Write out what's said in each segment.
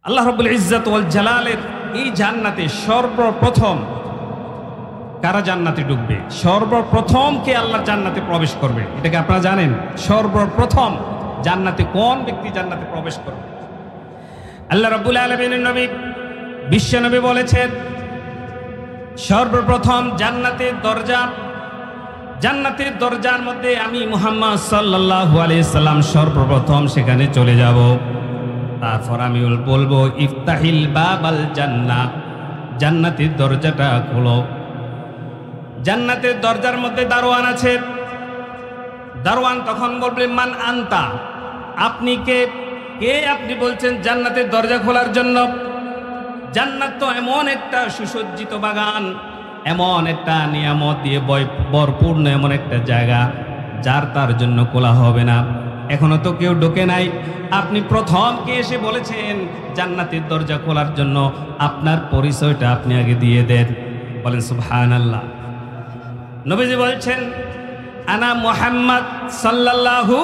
আল্লাহ রাব্বুল ইজ্জত ওয়াল জালালের এই জান্নাতে সর্বপ্রথম কারা জান্নাতে ঢুকবে? সর্বপ্রথম কে আল্লাহর জান্নাতে প্রবেশ করবে? এটাকে আপনারা জানেন? সর্বপ্রথম জান্নাতে কোন ব্যক্তি জান্নাতে প্রবেশ করবে? আল্লাহ রাব্বুল আলামিনের নবী বিশ্ব নবী বলেছেন, সর্বপ্রথম জান্নাতের দরজার মধ্যে আমি মুহাম্মদ সাল্লাল্লাহু আলাইহি সাল্লাম সর্বপ্রথম সেখানে চলে যাব। তারপর আমি বলবো, ইফতাহিল বাবাল জান্নাহ, জান্নাতের দরজাটা খোলো। জান্নাতের দরজার মধ্যে দারোয়ান আছে। দারোয়ান তখন বলবে, মান আনতা, আপনি কে? আপনি বলছেন জান্নাতের দরজা খোলার জন্য? জান্নাত তো এমন একটা সুসজ্জিত বাগান, এমন একটা নিয়ামত দিয়ে ভরপূর্ণ এমন একটা জায়গা, যার তার জন্য খোলা হবে না। এখনো তো কেউ ঢোকে নাই, আপনি প্রথম কে এসে বলেছেন জান্নাতের দরজা খোলার জন্য? আপনার পরিচয়টা আপনি আগে দিয়ে দেন। বলেন সুবহানাল্লাহ। নবীজি বলছেন, আনা মুহাম্মদ সাল্লাল্লাহু।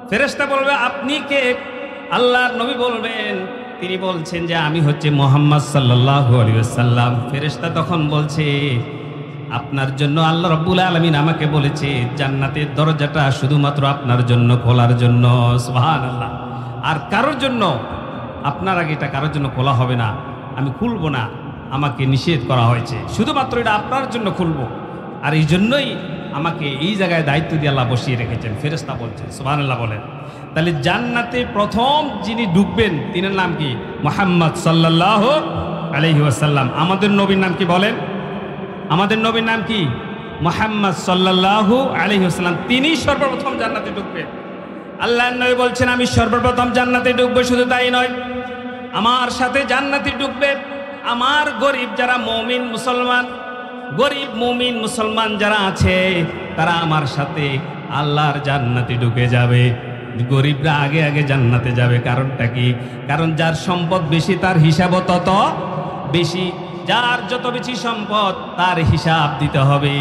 ফেরেশতা বলবে, আপনি কে? আল্লাহর নবী বলবেন, তিনি বলছেন যে আমি হচ্ছে মুহাম্মদ সাল্লাল্লাহু আলাইহি ওয়াসাল্লাম। ফেরেশতা তখন বলছে, আপনার জন্য আল্লাহ রাব্বুল আলামিন আমাকে বলেছে জান্নাতের দরজাটা শুধুমাত্র আপনার জন্য খোলার জন্য। সুবহানাল্লাহ। আর কারোর জন্য, আপনার আগে এটা কারোর জন্য খোলা হবে না, আমি খুলবো না, আমাকে নিষেধ করা হয়েছে, শুধুমাত্র এটা আপনার জন্য খুলবো। আর এই জন্যই আমাকে এই জায়গায় দায়িত্ব দিয়ে আল্লাহ বসিয়ে রেখেছেন। ফেরেশতা বলছেন, সুবহানাল্লাহ বলেন। তাহলে জান্নাতে প্রথম যিনি ঢুকবেন তিনার নাম কি? মুহাম্মদ সাল্লাল্লাহু আলাইহি ওয়াসাল্লাম। আমাদের নবীর নাম কি বলেন? আমাদের নবীর নাম কি? মুহাম্মদ সাল্লাল্লাহু আলাইহি ওয়াসাল্লাম। তিনি সর্বপ্রথম জান্নাতে ঢুকবেন। আল্লাহর নবী বলছেন, আমি সর্বপ্রথম জান্নাতে ঢুকবো। শুধু তাই নয়, আমার সাথে জান্নাতে ঢুকবে আমার গরিব যারা মুমিন মুসলমান, গরিব মুমিন মুসলমান যারা আছে, তারা আমার সাথে আল্লাহর জান্নাতে ঢুকে যাবে। গরিবরা আগে আগে জান্নাতে যাবে। কারণটা কি? কারণ যার সম্পদ বেশি তার হিসাবও তত বেশি। যার যত বেশি সম্পদ তার হিসাব দিতে হবে।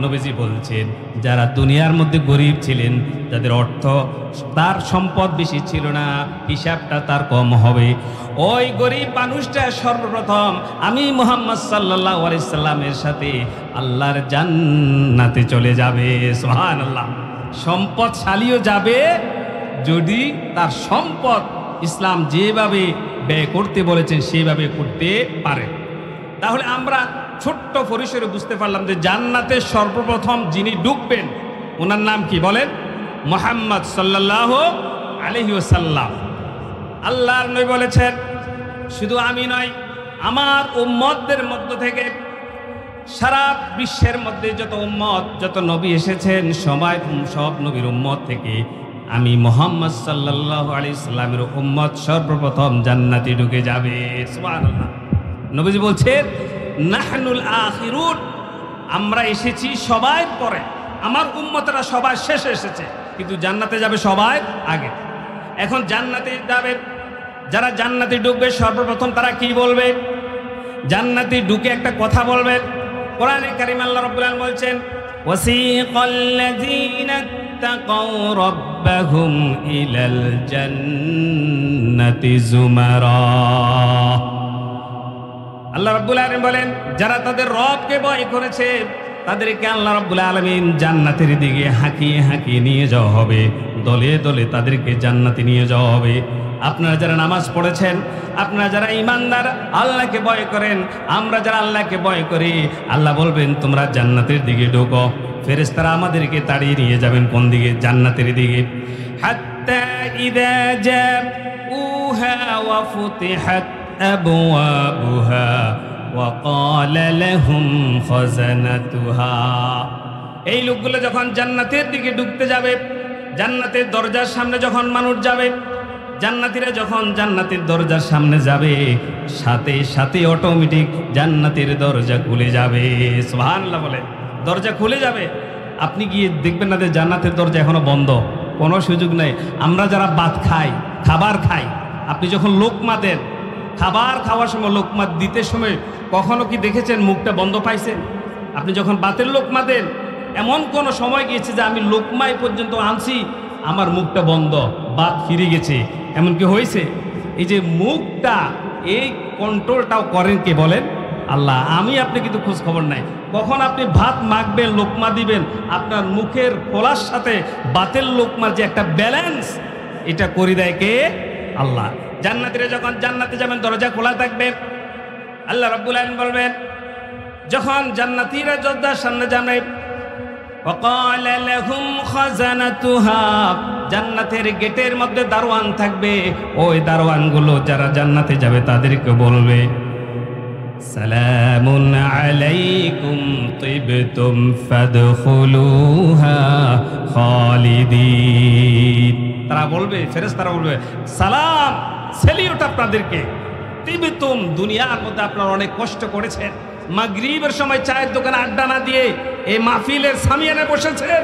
নবীজি বলছেন, যারা দুনিয়ার মধ্যে গরিব ছিলেন, যাদের অর্থ, তার সম্পদ বেশি ছিল না, হিসাবটা তার কম হবে। ওই গরিব মানুষটা সর্বপ্রথম আমি মুহাম্মদ সাল্লাল্লাহু আলাইহি সাল্লামের সাথে আল্লাহর জান্নাতে চলে যাবে। সুবহানাল্লাহ। সম্পদশালীও যাবে যদি তার সম্পদ ইসলাম যেভাবে ব্যয় করতে বলেছেন সেভাবে করতে পারে। তাহলে আমরা ছোট্ট পরিসরে বুঝতে পারলাম যে জান্নাতে সর্বপ্রথম যিনি ঢুকবেন ওনার নাম কি বলেন? মুহাম্মদ সাল্লাল্লাহু আলাইহি ওয়াসাল্লাম। আল্লাহর নবী বলেছেন, শুধু আমি নয়, আমার উম্মতদের মধ্য থেকে সারা বিশ্বের মধ্যে যত উম্মত, যত নবী এসেছেন, সব নবীর উম্মত থেকে আমি মুহাম্মদ সাল্লাল্লাহু আলাইহি সাল্লামের উম্মত সর্বপ্রথম জান্নাতে ঢুকে যাবে। সুবহানাল্লাহ। নবীজি বলছেন, নাহনুল আখিরুন, আমরা এসেছি সবাই পরে, আমার উম্মতরা সবাই শেষে এসেছে, কিন্তু জান্নাতে যাবে সবাই আগে। এখন জান্নাতে যাবে যারা জান্নাতে ঢুকবে সর্বপ্রথম তারা কি বলবে? জান্নাতে ঢুকে একটা কথা বলবে। কোরআনে কারীম আল্লাহ রাব্বুল আলামিন বলছেন, ওয়াসিকাল্লাযীনা তাকাউ রাব্বাহুম ইলাল জান্নাতি যুমারা। আল্লাহ রাব্বুল আলামিন বলেন, যারা তাদের রবকে ভয় করেছে তাদেরকে আল্লাহ রাব্বুল আলামিন জান্নাতের দিকে হাঁকিয়ে হাঁকিয়ে নিয়ে যাওয়া হবে, দলে দলে তাদেরকে জান্নাতে নিয়ে যাওয়া হবে। আপনারা যারা নামাজ পড়েছেন, আপনারা যারা ঈমানদার, আল্লাহকে ভয় করেন, আমরা যারা আল্লাহকে ভয় করি, আল্লাহ বলবেন তোমরা জান্নাতের দিকে ঢোকো। ফেরেশতারা আমাদেরকে তাড়িয়ে নিয়ে যাবেন কোন দিকে? জান্নাতের দিকে। হাত্তা ইযা জাউহা ওয়া ফুতিহাত আবওয়াবুহা ওয়া ক্বালা লাহুম খাযানাতুহা। এই লোকগুলো যখন জান্নাতের দিকে ঢুকতে যাবে, জান্নাতের দরজার সামনে যখন মানুষ যাবে, জান্নাতীরা যখন জান্নাতের দরজার সামনে যাবে, সাথে সাথে অটোমেটিক জান্নাতের দরজা খুলে যাবে। সুবহানাল্লাহ বলে, দরজা খুলে যাবে। আপনি গিয়ে দেখবেন না যে জান্নাতের দরজা এখনো বন্ধ, কোনো সুযোগ নেই। আমরা যারা ভাত খাই, খাবার খাই, আপনি যখন লোকমা দেন, খাবার খাওয়ার সময় লোকমা দিতে সময় কখনো কি দেখেছেন মুখটা বন্ধ পাইছেন? আপনি যখন ভাতের লোকমা দেন, এমন কোনো সময় গিয়েছে যে আমি লোকমাই পর্যন্ত আনছি, আমার মুখটা বন্ধ, ভাত ফিরে গেছে, এমন কি হয়েছে? এই যে মুখটা, এই কন্ট্রোলটাও করেন কে বলেন? আল্লাহ। আমি আপনি কিন্তু খোঁজ খবর নাই কখন আপনি ভাত মাখবেন, লোকমা দিবেন, আপনার মুখের খোলার সাথে বাতের লোকমার যে একটা ব্যালেন্স, এটা করে দেয় কে? আল্লাহ। জান্নাতীরা যখন জান্নাতে যাবেন দরজা খোলা থাকবে, আল্লাহ রাব্বুল আলামিন বলবেন, যখন জান্নাতীরা দরজার সামনে যাবে, وقال لهم خزنتها, জান্নাতের গেটের মধ্যে দারোয়ান থাকবে, ওই দারোয়ানগুলো যারা জান্নাতে যাবে তাদেরকে বলবে, সালামুন আলাইকুম তিবতুম ফাদখুলুহা খালিদিন। তারা বলবে, ফেরেশতারা বলবে, সালাম, সেলিউট আপনাদেরকে, তিবতুম, দুনিয়ার মধ্যে আপনারা অনেক কষ্ট করেছেন, মাগরিবের সময় চায়ের দোকানে আড্ডা না দিয়ে এই মাহফিলের সামিয়ানে বসেছেন,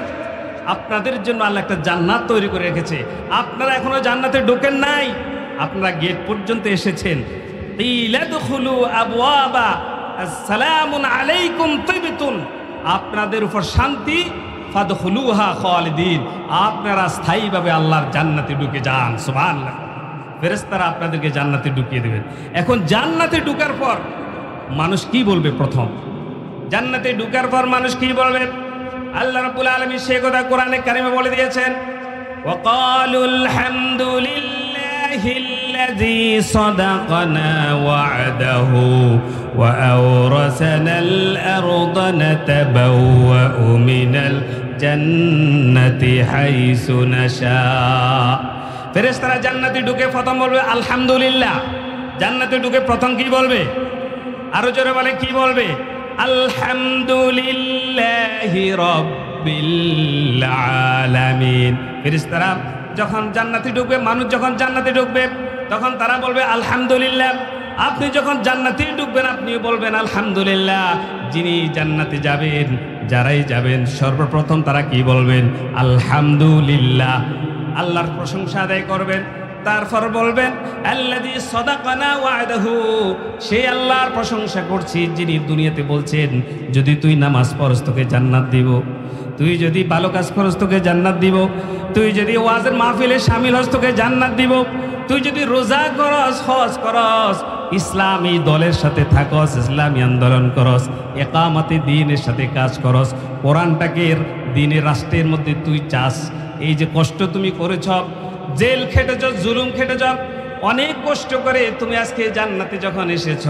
আপনাদের জন্য আল্লাহ একটা জান্নাত তৈরি করে রেখেছে, আপনারা এখনো জান্নাতে ঢোকেন নাই, আপনারা গেট পর্যন্ত এসেছেন। ইলাদখুলু আবওয়াবা আসসালামুন আলাইকুম তিবতুন, আপনাদের উপর শান্তি, ফাদখুলুহা খালিদিন, আপনারা স্থায়ীভাবে আল্লাহর জান্নাতে ঢুকে যান। সুবহানাল্লাহ। ফেরেশতারা আপনাদেরকে জান্নাতে ঢুকিয়ে দেবেন। এখন জান্নাতে ঢোকার পর মানুষ কি বলবে? প্রথম জান্নাতে ঢোকার পর মানুষ কি বলবে? আল্লাহ রাব্বুল আলামিন সে কথা কোরআনে কারিমে বলে দিয়েছেন, ওয়াকালুল হামদুলিল্লাহিল্লাযী সাদাকানা ওয়া'দাহু ওয়া আওরাসানাল আরদা নাতাবাওয়াউ মিনাল জান্নাতি হাইসু নাশা। ফেরেশতারা জান্নাতে ঢুকে প্রথম বলবে আলহামদুলিল্লাহ। জান্নাতে ঢুকে প্রথম কি বলবে? আরো জোরে বলে, কি বলবে? আলহামদুলিল্লাহি রাব্বিল আলামিন। ফেরেশতারা যখন জান্নাতে ঢুকবে, মানুষ যখন জান্নাতে ঢুকবে, তখন তারা বলবে আলহামদুলিল্লাহ। আপনি যখন জান্নাতে ঢুকবেন আপনিও বলবেন আলহামদুলিল্লাহ। যিনি জান্নাতে যাবেন, যারাই যাবেন, সর্বপ্রথম তারা কি বলবেন? আলহামদুলিল্লাহ, আল্লাহর প্রশংসা আদায় করবেন। তারপর বলবেন আল্লাযী সাদাকানা ওয়া'দাহু, সেই আল্লাহর প্রশংসা করছি যিনি দুনিয়াতে বলছেন যদি তুই নামাজ পড়স তোকে জান্নাত দিব, তুই যদি ভালো কাজ করস তোকে জান্নাত দিব, তুই যদি ওয়াজের মাহফিলে শামিল হস তোকে জান্নাত দিব, তুই যদি রোজা করস, হজ করস, ইসলামী দলের সাথে থাকস, ইসলামী আন্দোলন করস, ইকামতে দ্বীনের সাথে কাজ করস, কোরআনটাকে দ্বীনের রাষ্ট্রের মধ্যে তুই চাস, এই যে কষ্ট তুমি করেছ, জেল খেটেছ, জুলুম খেটেছ, অনেক কষ্ট করে তুমি আজকে জান্নাতে যখন এসেছ,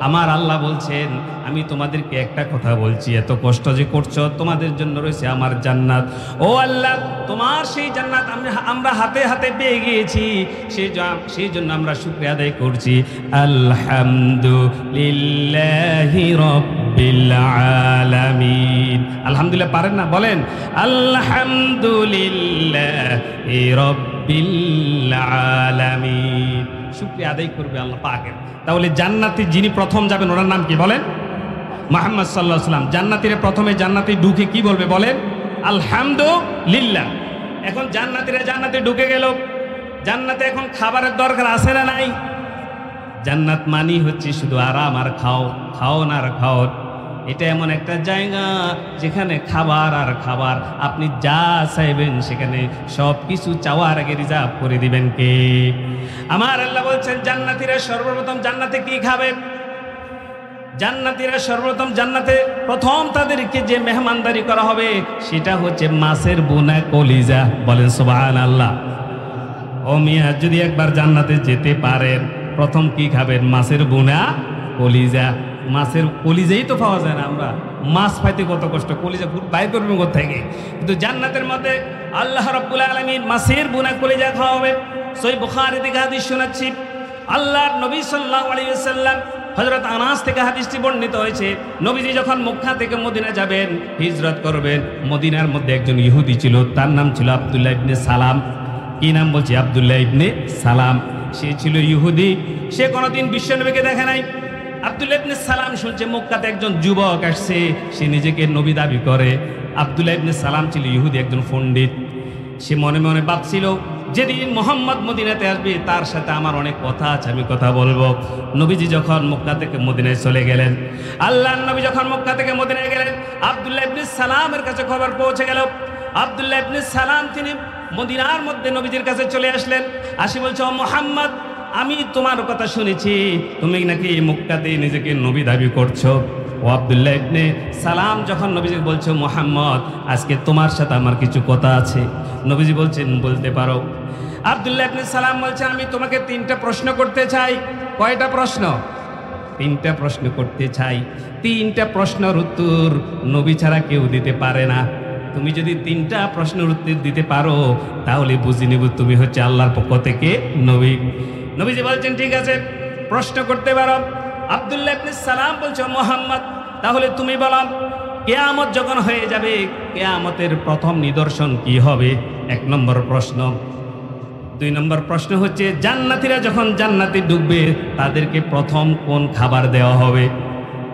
আমার আল্লাহ বলছেন আমি তোমাদেরকে একটা কথা বলছি, এত কষ্ট যে করছো তোমাদের জন্য রয়েছে আমার জান্নাত। ও আল্লাহ, তোমার সেই জান্নাত আমরা হাতে হাতে পেয়ে গিয়েছি, সেই জন্য আমরা শুকরিয়া আদায় করছি। আলহামদুলিল্লাহি রাব্বিল আলামিন। আলহামদুলিল্লাহ পারেন না? বলেন আলহামদুলিল্লাহি রাব্বিল আলামিন। শুকরিয়া আদায় করবে আল্লাহ পাকের। তাহলে জান্নাতে যিনি প্রথম যাবেন ওনার নাম কি বলেন? মুহাম্মদ সাল্লাল্লাহু আলাইহি ওয়াসাল্লাম। জান্নাতীরা প্রথমে জান্নাতে ঢুকে কি বলবে বলেন? আলহামদুলিল্লাহ। এখন জান্নাতীরা জান্নাতে ঢুকে গেল, জান্নাতে এখন খাবারের দরকার আছে না নাই? জান্নাত মানি হচ্ছে শুধু আরাম আর খাওন আর খাওন। এটা এমন একটা জায়গা যেখানে খাবার আর খাবার, আপনি যা চাইবেন সেখানে সব কিছু চাওয়ার আগে রিজার্ভ করে দিবেন কে? আমার আল্লাহ বলছেন জান্নাতীরা সর্বপ্রথম জান্নাতে কি খাবে? জান্নাতীরা সর্বপ্রথম জান্নাতে প্রথম তাদেরকে যে মেহমানদারি করা হবে সেটা হচ্ছে মাছের বোনা কলিজা। বলেন সুবহানাল্লাহ। ও মিয়া, যদি একবার জান্নাতে যেতে পারেন প্রথম কি খাবেন? মাছের বোনা কলিজা। মাছের কলিজাই তো পাওয়া যায় না, আমরা মাছ পাইতে কত কষ্ট, কলিজা বাইর করবেন কোথা থেকে? কিন্তু জান্নাতের মধ্যে আল্লাহ রাব্বুল আলামিন মাছের বোনা কলিজা খাওয়াবে। সহিহ বুখারী থেকে হাদিস শোনাচ্ছি, আল্লাহর নবী সাল্লাল্লাহু আলাইহি ওয়াসাল্লাম, হযরত আনাস থেকে হাদিসটি বর্ণিত হয়েছে, নবীজি যখন মক্কা থেকে মদিনা যাবেন, হিজরত করবেন, মদিনার মধ্যে একজন ইহুদি ছিল, তার নাম ছিল আব্দুল্লাহ ইবনে সালাম। কি নাম বলছি? আব্দুল্লাহ ইবনে সালাম। সে ছিল ইহুদি, সে কোনোদিন বিশ্বনবীকে দেখে নাই। আব্দুল্লাহ ইবনে সালাম শুনছে মক্কাতে একজন যুবক আসছে, সে নিজেকে নবী দাবি করে। আব্দুল্লাহ ইবনে সালাম ছিল ইহুদি, একজন পণ্ডিত। সে মনে মনে ভাবছিল যেদিন মুহাম্মদ মদিনাতে আসবে তার সাথে আমার অনেক কথা আছে, আমি কথা বলবো। নবীজি যখন মক্কা থেকে মদিনায় চলে গেলেন, আল্লাহর নবী যখন মক্কা থেকে মদিনায় গেলেন, আব্দুল্লাহ ইবনে সালামের কাছে খবর পৌঁছে গেল। আব্দুল্লাহ ইবনে সালাম তিনি মদিনার মধ্যে নবীজির কাছে চলে আসলেন, আসি বলছে, ও মুহাম্মদ, আমি তোমার কথা শুনেছি তুমি নাকি মক্কাতে নিজেকে নবী দাবি করছো। ও আব্দুল্লাহ ইবনে সালাম যখন নবীজি বলছো মুহাম্মদ আজকে তোমার সাথে আমার কিছু কথা আছে, নবীজি বলছেন বলতে পারো। আব্দুল্লাহ ইবনে সালাম বলছেন আমি তোমাকে 3টা প্রশ্ন করতে চাই। কয়টা প্রশ্ন? 3টা প্রশ্ন করতে চাই। 3টা প্রশ্নের উত্তর নবী ছাড়া কেউ দিতে পারে না। তুমি যদি 3টা প্রশ্নের উত্তর দিতে পারো তাহলে বুঝে নিব তুমি হচ্ছে আল্লাহর পক্ষ থেকে নবী। নবীজি বলছেন ঠিক আছে প্রশ্ন করতে পারো। আব্দুল্লাহ ইবনে সালাম বলছো মুহাম্মদ তাহলে তুমি বলো কিয়ামত যখন হয়ে যাবে কিয়ামতের প্রথম নিদর্শন কি হবে? 1 নম্বর প্রশ্ন। 2 নম্বর প্রশ্ন হচ্ছে জান্নাতীরা যখন জান্নাতে ঢুকবে তাদেরকে প্রথম কোন খাবার দেওয়া হবে?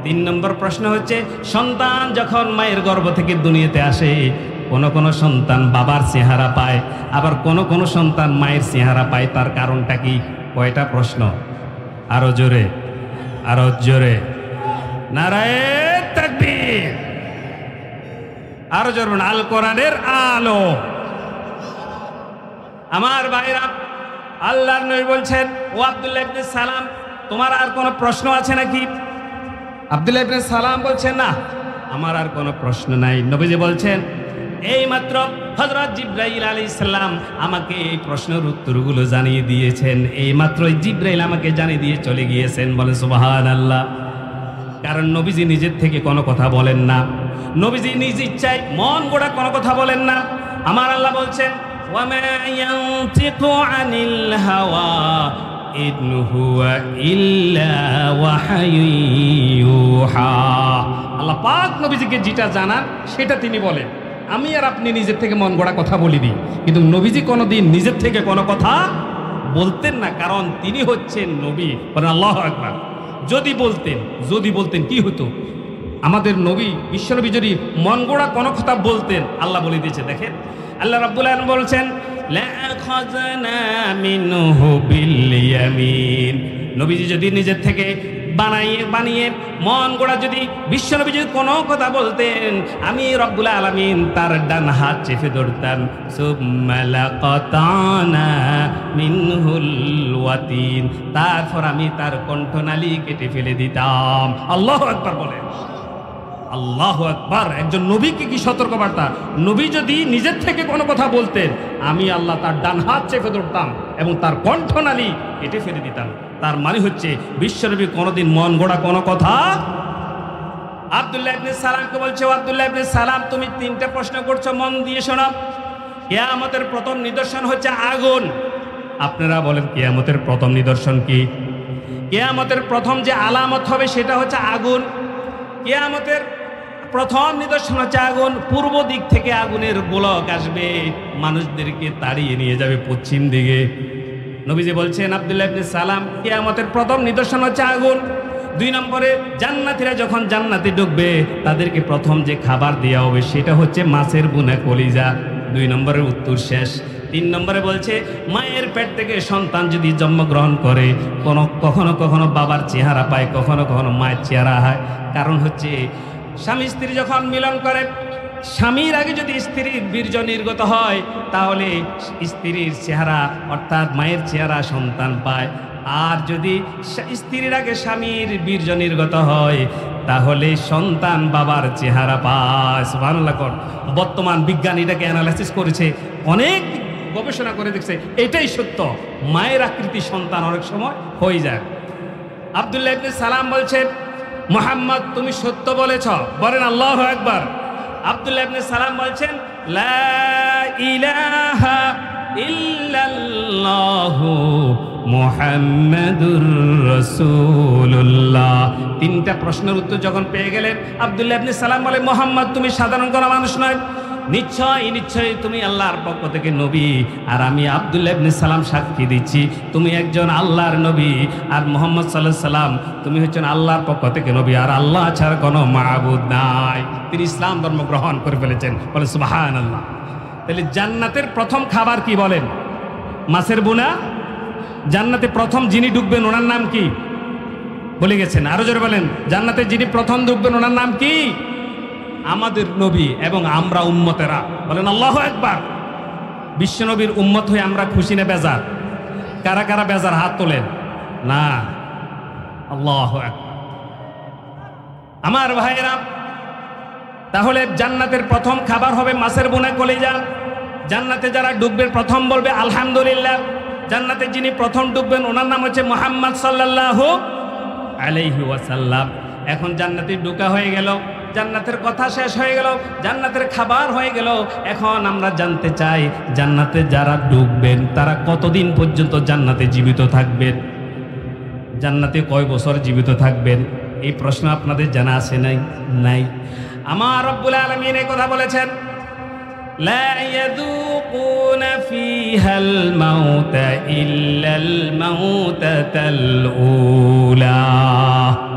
3 নম্বর প্রশ্ন হচ্ছে সন্তান যখন মায়ের গর্ভ থেকে দুনিয়াতে আসে কোন কোন সন্তান বাবার চেহারা পায়, আবার কোন কোন সন্তান মায়ের চেহারা পায়, তার কারণটা কি? কয়টা প্রশ্ন? আরো জোরে, আরো জোরে, নারায়ে তাকবীর, আরো জোরে আল কোরআনের আলো। আমার ভাইরা আল্লাহর নবী বলছেন ও আব্দুল্লাহ ইবনে সালাম তোমার আর কোনো প্রশ্ন আছে নাকি? আব্দুল্লাহ ইবনে সালাম বলছেন না আমার আর কোনো প্রশ্ন নাই। নবীজি বলছেন এইমাত্র হযরত জিবরাইল আলাইহিস সালাম আমাকে এই প্রশ্নের উত্তরগুলো জানিয়ে দিয়েছেন। এইমাত্র জিবরাইল আমাকে জানিয়ে দিয়ে চলে গিয়েছেন। বলে সুবহানাল্লাহ। কারণ নবীজি নিজের থেকে কোনো কথা বলেন না, নবীজি নিজ ইচ্ছায় মন গড়া কোনো কথা বলেন না। আমার আল্লাহ বলছেন ওয়ামা ইয়ানতিকু আনিল হাওয়া ইন হুয়া ইল্লা ওয়াহায়ুন ইউহা। আল্লাহ পাক নবীজিকে যেটা জানান সেটা তিনি বলেন। আমি আর আপনি নিজের থেকে মন গড়া কথা বলিনি, কিন্তু নবীজি কোনোদিন নিজের থেকে কোনো কথা বলতেন না, কারণ তিনি হচ্ছেন নবী। বলেন আল্লাহু আকবার। যদি বলতেন কি হতো? আমাদের নবী বিশ্বনবী যদি মন গড়া কোনো কথা বলতেন আল্লাহ বলে দিয়েছে। দেখেন আল্লাহ রাব্বুল আলামিন বলছেন লাখাযনা মিনহু বিল ইয়ামিন। নবীজি যদি নিজের থেকে বানিয়ে মন গড়া যদি বিশ্বনবী যদি কোনো কথা বলতেন আমি রব্বুল আলামিন তার ডান হাত চেপে ধরতাম। সুম্মা লাকাতানা মিনহুল ওয়াতিন, তারপর আমি তার কণ্ঠনালী কেটে ফেলে দিতাম। আল্লাহু আকবার বলেন, আল্লাহু আকবার। একজন নবীকে কি সতর্কবার্তা! নবী যদি নিজের থেকে কোনো কথা বলতেন আমি আল্লাহ তার ডান হাত চেপে ধরতাম এবং তার কণ্ঠনালী কেটে ফেলে দিতাম। তার মানে হচ্ছে বিশ্বনবী কোনোদিন মন গড়া কোনো কথা। আব্দুল্লাহ ইবনে সালামকে বলছে ও আব্দুল্লাহ ইবনে সালাম তুমি 3টা প্রশ্ন করছো, মন দিয়ে শোনো। কিয়ামতের প্রথম নিদর্শন হচ্ছে আগুন। আপনারা বলেন কিয়ামতের প্রথম নিদর্শন কি? কিয়ামতের প্রথম যে আলামত হবে সেটা হচ্ছে আগুন। কিয়ামতের প্রথম নিদর্শন হচ্ছে আগুন। পূর্ব দিক থেকে আগুনের গোলক আসবে, মানুষদেরকে তাড়িয়ে নিয়ে যাবে পশ্চিম দিকে। নবীজি বলছেন আব্দুল্লাহ ইবনে সালাম কিয়ামতের প্রথম নিদর্শন হচ্ছে আগুন। 2 নম্বরে জান্নাতীরা যখন জান্নাতে ঢুকবে তাদেরকে প্রথম যে খাবার দেওয়া হবে সেটা হচ্ছে মাছের বুনা কলিজা। 2 নম্বরের উত্তর শেষ। 3 নম্বরে বলছে মায়ের পেট থেকে সন্তান যদি জন্মগ্রহণ করে কখনো কখনো বাবার চেহারা পায়, কখনো কখনো মায়ের চেহারা হয়। কারণ হচ্ছে স্বামী স্ত্রী যখন মিলন করে স্বামীর আগে যদি স্ত্রীর বীর্য নির্গত হয় তাহলে স্ত্রীর চেহারা অর্থাৎ মায়ের চেহারা সন্তান পায়, আর যদি স্ত্রীর আগে স্বামীর বীর্য নির্গত হয় তাহলে সন্তান বাবার চেহারা পায়। সুবহানাল্লাহ। বর্তমান বিজ্ঞান এটাকে অ্যানালাইসিস করেছে, অনেক গবেষণা করে দেখছে এটাই সত্য, মায়ের আকৃতি সন্তান অনেক সময় হয়ে যায়। আব্দুল্লাহ ইবনে সালাম বলছেন মুহাম্মদ তুমি সত্য বলেছ। বলেন আল্লাহু আকবার। আব্দুল্লাহ ইবনে সালাম বলছেন লা ইলাহা ইল্লাল্লাহু মুহাম্মাদুর রাসূলুল্লাহ। 3টা প্রশ্নের উত্তর যখন পেয়ে গেলেন আব্দুল্লাহ ইবনে সালাম বলে মুহাম্মদ তুমি সাধারণ কোনো মানুষ নয়, নিশ্চয়ই তুমি আল্লাহর পক্ষ থেকে নবী, আর আমি আব্দুল্লাহ ইবনে সালাম সাক্ষী দিচ্ছি তুমি একজন আল্লাহর নবী, আর মুহাম্মদ সাল্লাল্লাহু আলাইহি সাল্লাম তুমি হচ্ছেন আল্লাহর পক্ষ থেকে নবী, আর আল্লাহ ছাড়া কোনো মাবুদ নাই। তিনি ইসলাম ধর্ম গ্রহণ করে ফেলেছেন। বলে সুবহানাল্লাহ। তাহলে জান্নাতের প্রথম খাবার কি বলেন? মাছের বুনা। জান্নাতে প্রথম যিনি ঢুকবেন ওনার নাম কি বলে গেছেন? আরো জোরে বলেন। জান্নাতে যিনি প্রথম ঢুকবেন ওনার নাম কি? আমাদের নবী এবং আমরা উম্মতেরা। বলেন আল্লাহু আকবার। বিশ্বনবীর উম্মত হয়ে আমরা খুশি না বেজার? কারা কারা বেজার হাত তোলেন না। আল্লাহু আকবার। আমার ভাইরা, তাহলে জান্নাতের প্রথম খাবার হবে মাছের বোনা কলিজা। জান্নাতে যারা ডুববে প্রথম বলবে আলহামদুলিল্লাহ। জান্নাতে যিনি প্রথম ডুববেন ওনার নাম হচ্ছে মুহাম্মদ সাল্লাল্লাহু আলাইহি ওয়াসাল্লাম। এখন জান্নাতে ঢোকা হয়ে গেল, জান্নাতের কথা শেষ হয়ে গেল, জান্নাতের খাবার হয়ে গেল। এখন আমরা জানতে চাই জান্নাতে যারা ঢুকবেন তারা কতদিন পর্যন্ত জান্নাতে জীবিত থাকবেন, জান্নাতে কয় বছর জীবিত থাকবেন? এই প্রশ্ন আপনাদের জানা আছে নাই? আমার রব্বুল আলামিন এই কথা বলেছেন, লা ইয়াযুকুনা ফীহাল মাউতা ইল্লাল মাউতাতাল উলা।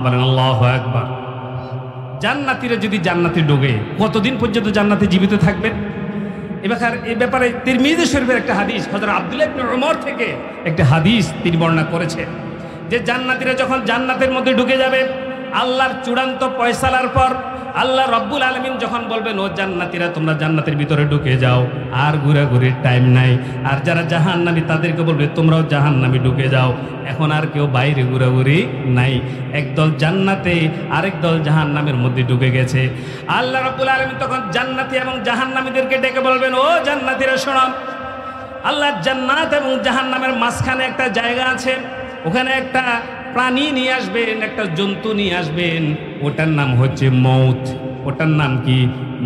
বলেন আল্লাহু আকবার। জান্নাতীরা যদি জান্নাতে ঢোকে কতদিন পর্যন্ত জান্নাতে জীবিত থাকবেন? এই ব্যাপারে তিরমিজি শরীফের একটা হাদিস, হযরত আব্দুল্লাহ ইবনে উমর থেকে একটা হাদিস তিনি বর্ণনা করেছেন যে জান্নাতীরা যখন জান্নাতের মধ্যে ঢুকে যাবে, আল্লাহর চূড়ান্ত ফয়সালার পর আল্লাহ রব্বুল আলামিন যখন বলবেন ও জান্নাতীরা তোমরা জান্নাতের ভিতরে ঢুকে যাও, আর ঘোরাঘুরির টাইম নাই। আর যারা জাহান্নামী তাদেরকে বলবে তোমরাও জাহান্নামে ঢুকে যাও। এখন আর কেউ বাইরে ঘোরাঘুরি নাই, একদল জান্নাতে আরেক দল জাহান্নামের মধ্যে ঢুকে গেছে। আল্লাহ রব্বুল আলামিন তখন জান্নাতি এবং জাহান্নামীদেরকে ডেকে বলবেন ও জান্নাতীরা শোনো, আল্লাহ জান্নাত এবং জাহান্নামের মাঝখানে একটা জায়গা আছে, ওখানে একটা প্রাণী নিয়ে আসবেন, একটা জন্তু নিয়ে আসবেন, ওটার নাম হচ্ছে মৌত। ওটার নাম কি?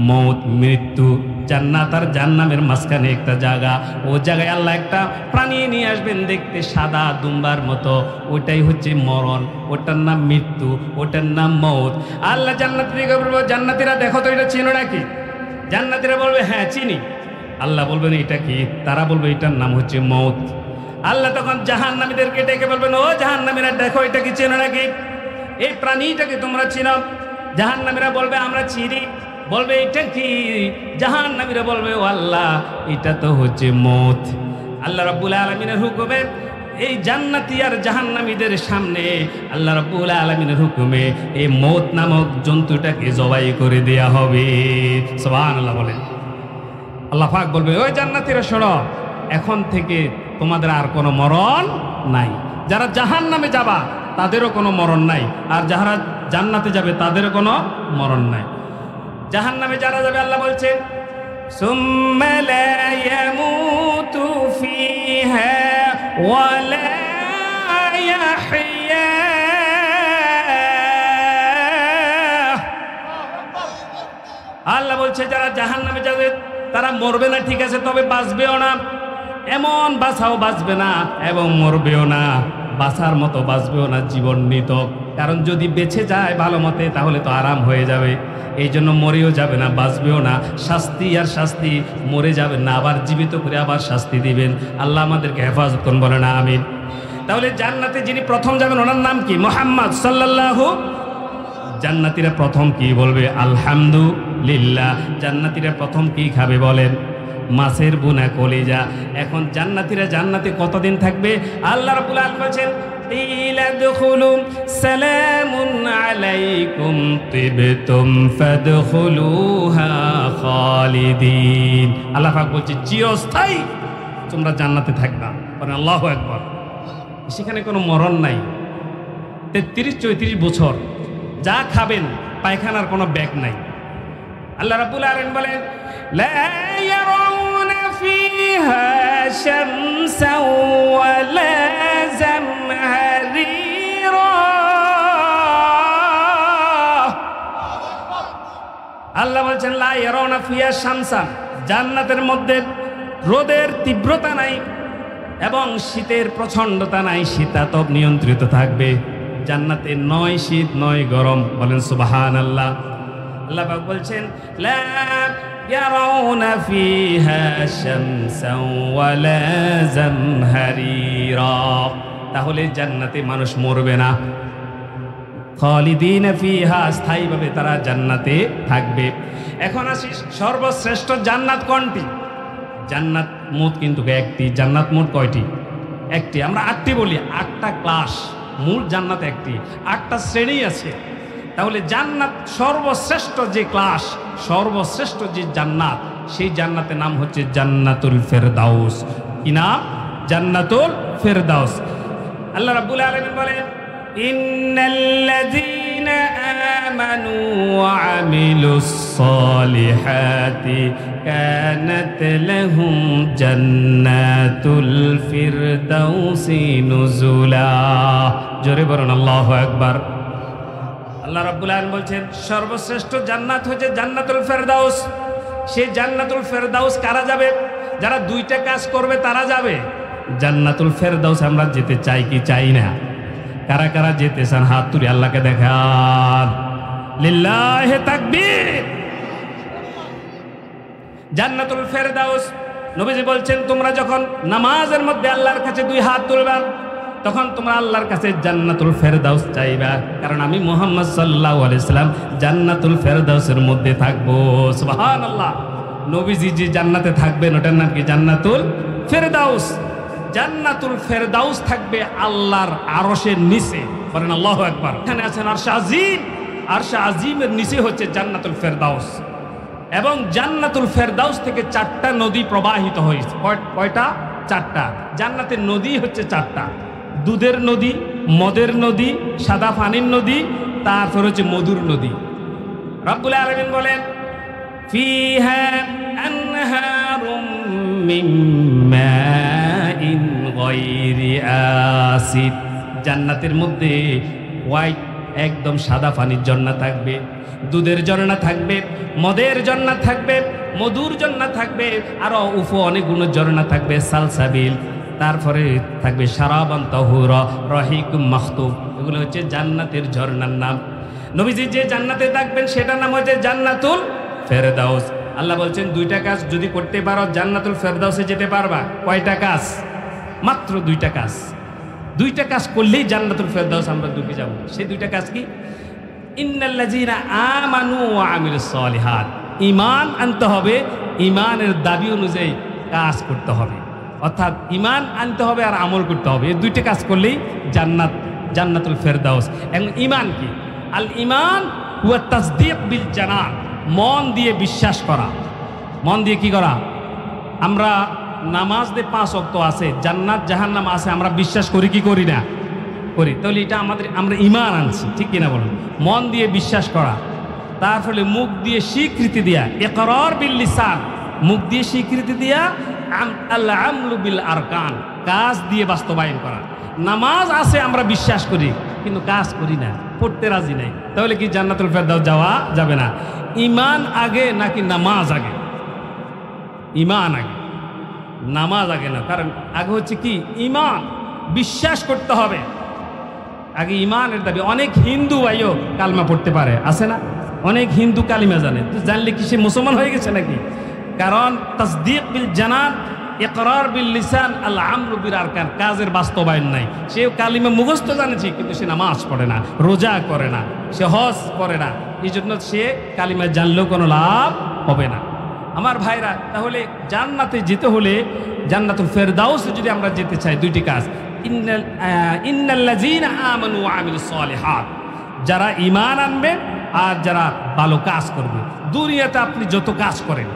মৌত, মৃত্যু। জান্নাত আর জাহান্নামের মাঝখানে একটা জায়গা, ও জায়গায় আল্লাহ একটা প্রাণী নিয়ে আসবেন দেখতে সাদা দুম্বার মতো, ওটাই হচ্ছে মরণ, ওটার নাম মৃত্যু, ওটার নাম মৌত। আল্লাহ জান্নাতীকে বলবো জান্নাতীরা দেখো তো এটা চিনো নাকি? জান্নাতীরা বলবে হ্যাঁ চিনি। আল্লাহ বলবেন এটা কি? তারা বলবে এটার নাম হচ্ছে মৌত। আল্লাহ তখন জাহান্নামীদেরকে ডেকে বলবেন ও জাহান্নামীরা দেখো এটা কি চেনো নাকি? এই প্রাণীটাকে তোমরা চিনো? জাহান্নামীরা বলবে আমরা চিনি। বলবে এটা কি? জাহান্নামীরা বলবে ও আল্লাহ এটা তো হচ্ছে মৌত। আল্লাহ রাব্বুল আলামিনের হুকুমে এই জান্নাতি আর জাহান্নামীদের সামনে আল্লাহ রাব্বুল আলামিনের হুকুমে এই মৌত নামক জন্তুটাকে জবাই করে দেয়া হবে। সুবহানাল্লাহ বলেন। আল্লাহ পাক বলবে ওই জান্নাতীরা শোনো, এখন থেকে তোমাদের আর কোনো মরণ নাই। যারা জাহান্নামে যাবা তাদেরও কোনো মরণ নাই, আর যারা জান্নাতে যাবে তাদেরও কোনো মরণ নাই। জাহান্নামে যারা যাবে আল্লাহ বলছেন সুম্মা লা ইয়ামুতু ফীহা ওয়া লা ইয়াহইয়া। আল্লাহ বলছে যারা জাহান্নামে যাবে তারা মরবে না, ঠিক আছে, তবে বাঁচবেও না। এমন বাঁচাও বাঁচবে না এবং মরবেও না, বাঁচার মতো বাঁচবেও না, জীবন নিত। কারণ যদি বেঁচে যায় ভালো মতে তাহলে তো আরাম হয়ে যাবে, এই জন্য মরেও যাবে না, বাঁচবেও না। শাস্তি আর শাস্তি, মরে যাবে না আবার জীবিত করে আবার শাস্তি দিবেন। আল্লাহ আমাদেরকে হেফাজত করুন, বলেন আমিন। তাহলে জান্নাতে যিনি প্রথম যাবেন ওনার নাম কি? মুহাম্মদ সাল্লাল্লাহু। জান্নাতীরা প্রথম কি বলবে? আলহামদুলিল্লাহ। জান্নাতীরা প্রথম কি খাবে বলেন? মাছের বোনা কলিজা। এখন জান্নাতীরা জান্নাতে কতদিন থাকবে? আল্লাহ রাব্বুল আলামিন বলেন ইলা দুখুলু সালামুন আলাইকুম তিবতুম ফাদখুলুহা খালিদিন। আল্লাহ পাক বলছে চিরস্থায়ী তোমরা জান্নাতে থাকবা। বলেন আল্লাহু আকবার। সেখানে কোনো মরণ নাই। 33-34 বছর যা খাবেন, পায়খানার কোনো ব্যাগ নাই। আল্লাহ রাব্বুল আলামিন বলেন লা ইয়ারাউনা ফীহা শামসান ওয়ালা জামহারিরা। আল্লাহ বলছেন লা ইয়ারাউনা ফীহা শামসান, জান্নাতের মধ্যে রোদের তীব্রতা নাই এবং শীতের প্রচণ্ডতা নাই, শীতাতপ নিয়ন্ত্রিত থাকবে। জান্নাতে নয় শীত নয় গরম। বলেন সুবহানাল্লাহ। আল্লাহ পাক বলছেন লা ইয়ারাউনা ফীহা শামসান ওয়ালা জামহারিরা। তাহলে জান্নাতে মানুষ মরবে না। খালিদিনা ফীহা, স্থায়ীভাবে তারা জান্নাতে থাকবে। এখন আসি সর্বশ্রেষ্ঠ জান্নাত কোনটি? জান্নাত মোট কিন্তু একটি। জান্নাত মোট কয়টি? একটি। আমরা 8টি বলি, 8টা ক্লাস। মূল জান্নাত একটি, 8টা শ্রেণী আছে। তাহলে জান্নাত সর্বশ্রেষ্ঠ যে ক্লাস, সর্বশ্রেষ্ঠ যে জান্নাত, সেই জান্নাতের নাম হচ্ছে জান্নাতুল ফেরদাউস। কি নাম? জান্নাতুল ফেরদাউস। আল্লাহ রাব্বুল আলামিন বলেন, ইন্নাল্লাযীনা আমানু ওয়া আমিলুস সালিহাতি কানাত লাহুম জান্নাতুল ফিরদাউসি নুজুলা। জোরে বলুন আল্লাহু আকবার। আল্লাহ রাব্বুল আলামিন বলছেন, সর্বশ্রেষ্ঠ জান্নাত হচ্ছে জান্নাতুল ফেরদাউস। সেই জান্নাতুল ফেরদাউস কারা যাবে? যারা দুইটা কাজ করবে তারা যাবে জান্নাতুল ফেরদাউস। আমরা যেতে চাই কি চাই না? কারা কারা যেতে চান হাত তুলে আল্লাহকে দেখান। লিল্লাহি তাকবীর। জান্নাতুল ফেরদাউস, নবীজি বলছেন, তোমরা যখন নামাজের মধ্যে আল্লাহর কাছে দুই হাত তুলবা তখন তোমরা আল্লাহর কাছে জান্নাতুল ফেরদাউস চাইবা, কারণ আমি মুহাম্মদ সাল্লাল্লাহু আলাইহি সাল্লাম জান্নাতুল ফেরদাউসের মধ্যে থাকবো। সুবহানাল্লাহ। নবীজি যে জান্নাতে থাকবেন ওটার নাম কি? জান্নাতুল ফেরদাউস। জান্নাতুল ফেরদাউস থাকবে আল্লাহর আরশের নিচে। বলেন আল্লাহু আকবার। এখানে আছেন আরশ আজিম, আরশ আজিমের নিচে হচ্ছে জান্নাতুল ফেরদাউস। এবং জান্নাতুল ফেরদাউস থেকে 4টা নদী প্রবাহিত হয়েছে। কয়টা? 4টা। জান্নাতের নদী হচ্ছে 4টা। দুধের নদী, মদের নদী, সাদা পানির নদী, তারপর হচ্ছে মধুর নদী। রব্বুল আলামিন বলেন, ফিহা আনহারুম মিন মাইন গায়রি আসিদ। জান্নাতের মধ্যে হোয়াইট একদম সাদা পানির ঝর্ণা থাকবে, দুধের ঝর্ণা থাকবে, মদের ঝর্ণা থাকবে, মধুর ঝর্ণা থাকবে, আরো উফো অনেকগুলো ঝর্ণা থাকবে, সালসাবিল। তারপরে থাকবে শারাবান তাহুরা, রহিকুম মাখতুম। এগুলো হচ্ছে জান্নাতের ঝর্ণার নাম। নবীজি যে জান্নাতে থাকবেন সেটার নাম হচ্ছে জান্নাতুল ফেরদাউস। আল্লাহ বলছেন, 2টা কাজ যদি করতে পারো জান্নাতুল ফেরদাউসে যেতে পারবা। কয়টা কাজ? মাত্র 2টা কাজ। 2টা কাজ করলেই জান্নাতুল ফেরদাউস আমরা ঢুকে যাব। সেই 2টা কাজ কি? ইন্নাল্লাযীনা আমানু ওয়া আমিলুস সালিহাত। ঈমান আনতে হবে, ঈমানের দাবি অনুযায়ী কাজ করতে হবে। অর্থাৎ ঈমান আনতে হবে আর আমল করতে হবে। এই 2টা কাজ করলেই জান্নাতুল ফেরদাউস। এবং ঈমান কি? আল ঈমান হুয়া তাসদীক বিল জানান। মন দিয়ে বিশ্বাস করা। মন দিয়ে কি করা? আমরা নামাজ দিয়ে 5 ওয়াক্ত আছে, জান্নাত জাহান্নাম আছে, আমরা বিশ্বাস করি কি করি না? করি। তাহলে এটা আমরা ঈমান আনছি, ঠিক কিনা বলুন? মন দিয়ে বিশ্বাস করা, তার ফলে মুখ দিয়ে স্বীকৃতি দেয়া, ইকরার বিল লিসান, মুখ দিয়ে স্বীকৃতি দেয়া, আল আমলু বিল আরকান, কাজ দিয়ে বাস্তবায়ন করা। নামাজ আছে আমরা বিশ্বাস করি কিন্তু কাজ করি না, পড়তে রাজি নাই, তাহলে কি জান্নাতুল ফেরদাউস যাওয়া যাবে না? ঈমান আগে নাকি নামাজ আগে? ঈমান আগে, নামাজ আগে না। কারণ আগে হচ্ছে কি? ঈমান, বিশ্বাস করতে হবে। আগে ঈমানের দাবি। অনেক হিন্দু ভাইও কালমা পড়তে পারে, আছে না? অনেক হিন্দু কালিমা জানে, তো জানলে কি সে মুসলমান হয়ে গেছে নাকি? কারণ তাসদীক বিল জানান, ইকরার বিল লিসান, আল আমরু বিল আরকান, কাজের বাস্তবায়ন নাই। সে কালিমা মুখস্থ জানেছে কিন্তু সে নামাজ পড়ে না, রোজা করে না, সে হজ করে না। এই জন্য সে কালিমা জানলেও কোনো লাভ হবে না। আমার ভাইরা, তাহলে জান্নাতে যেতে হলে, জান্নাতুল ফেরদাউসে যদি আমরা যেতে চাই, 2টি কাজ। ইন্নাল্লাযীনা আমানু ওয়া আমিলুস সালিহাত, যারা ঈমান আনবে আর যারা ভালো কাজ করবে। দুনিয়াতে আপনি যত কাজ করেন,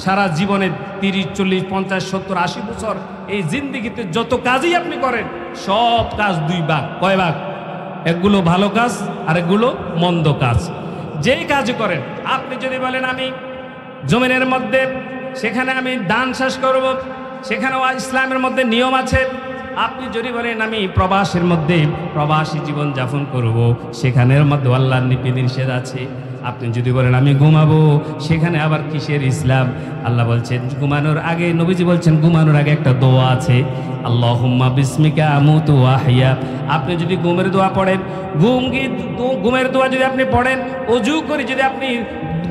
সারা জীবনে 30, 40, 50, 70, 80 বছর এই জিন্দেগিতে যত কাজই আপনি করেন, সব কাজ 2 ভাগ। কয় ভাগ? একগুলো ভালো কাজ আর একগুলো মন্দ কাজ। যেই কাজ করেন, আপনি যদি বলেন আমি জমিনের মধ্যে সেখানে আমি দান শেষ করব, সেখানেও ইসলামের মধ্যে নিয়ম আছে। আপনি যদি বলেন আমি প্রবাসের মধ্যে প্রবাসী জীবন যাপন করব, সেখানের মধ্যে আল্লাহর নিষেধ আছে। আপনি যদি বলেন আমি ঘুমাবো, সেখানে আবার কিসের ইসলাম? আল্লাহ বলছেন ঘুমানোর আগে, নবীজি বলছেন ঘুমানোর আগে একটা দোয়া আছে, আল্লাহুম্মা বিসমিকা আমুতু ওয়া আহইয়া। আপনি যদি ঘুমের দোয়া পড়েন, ঘুমের দোয়া যদি আপনি পড়েন, ওযু করে যদি আপনি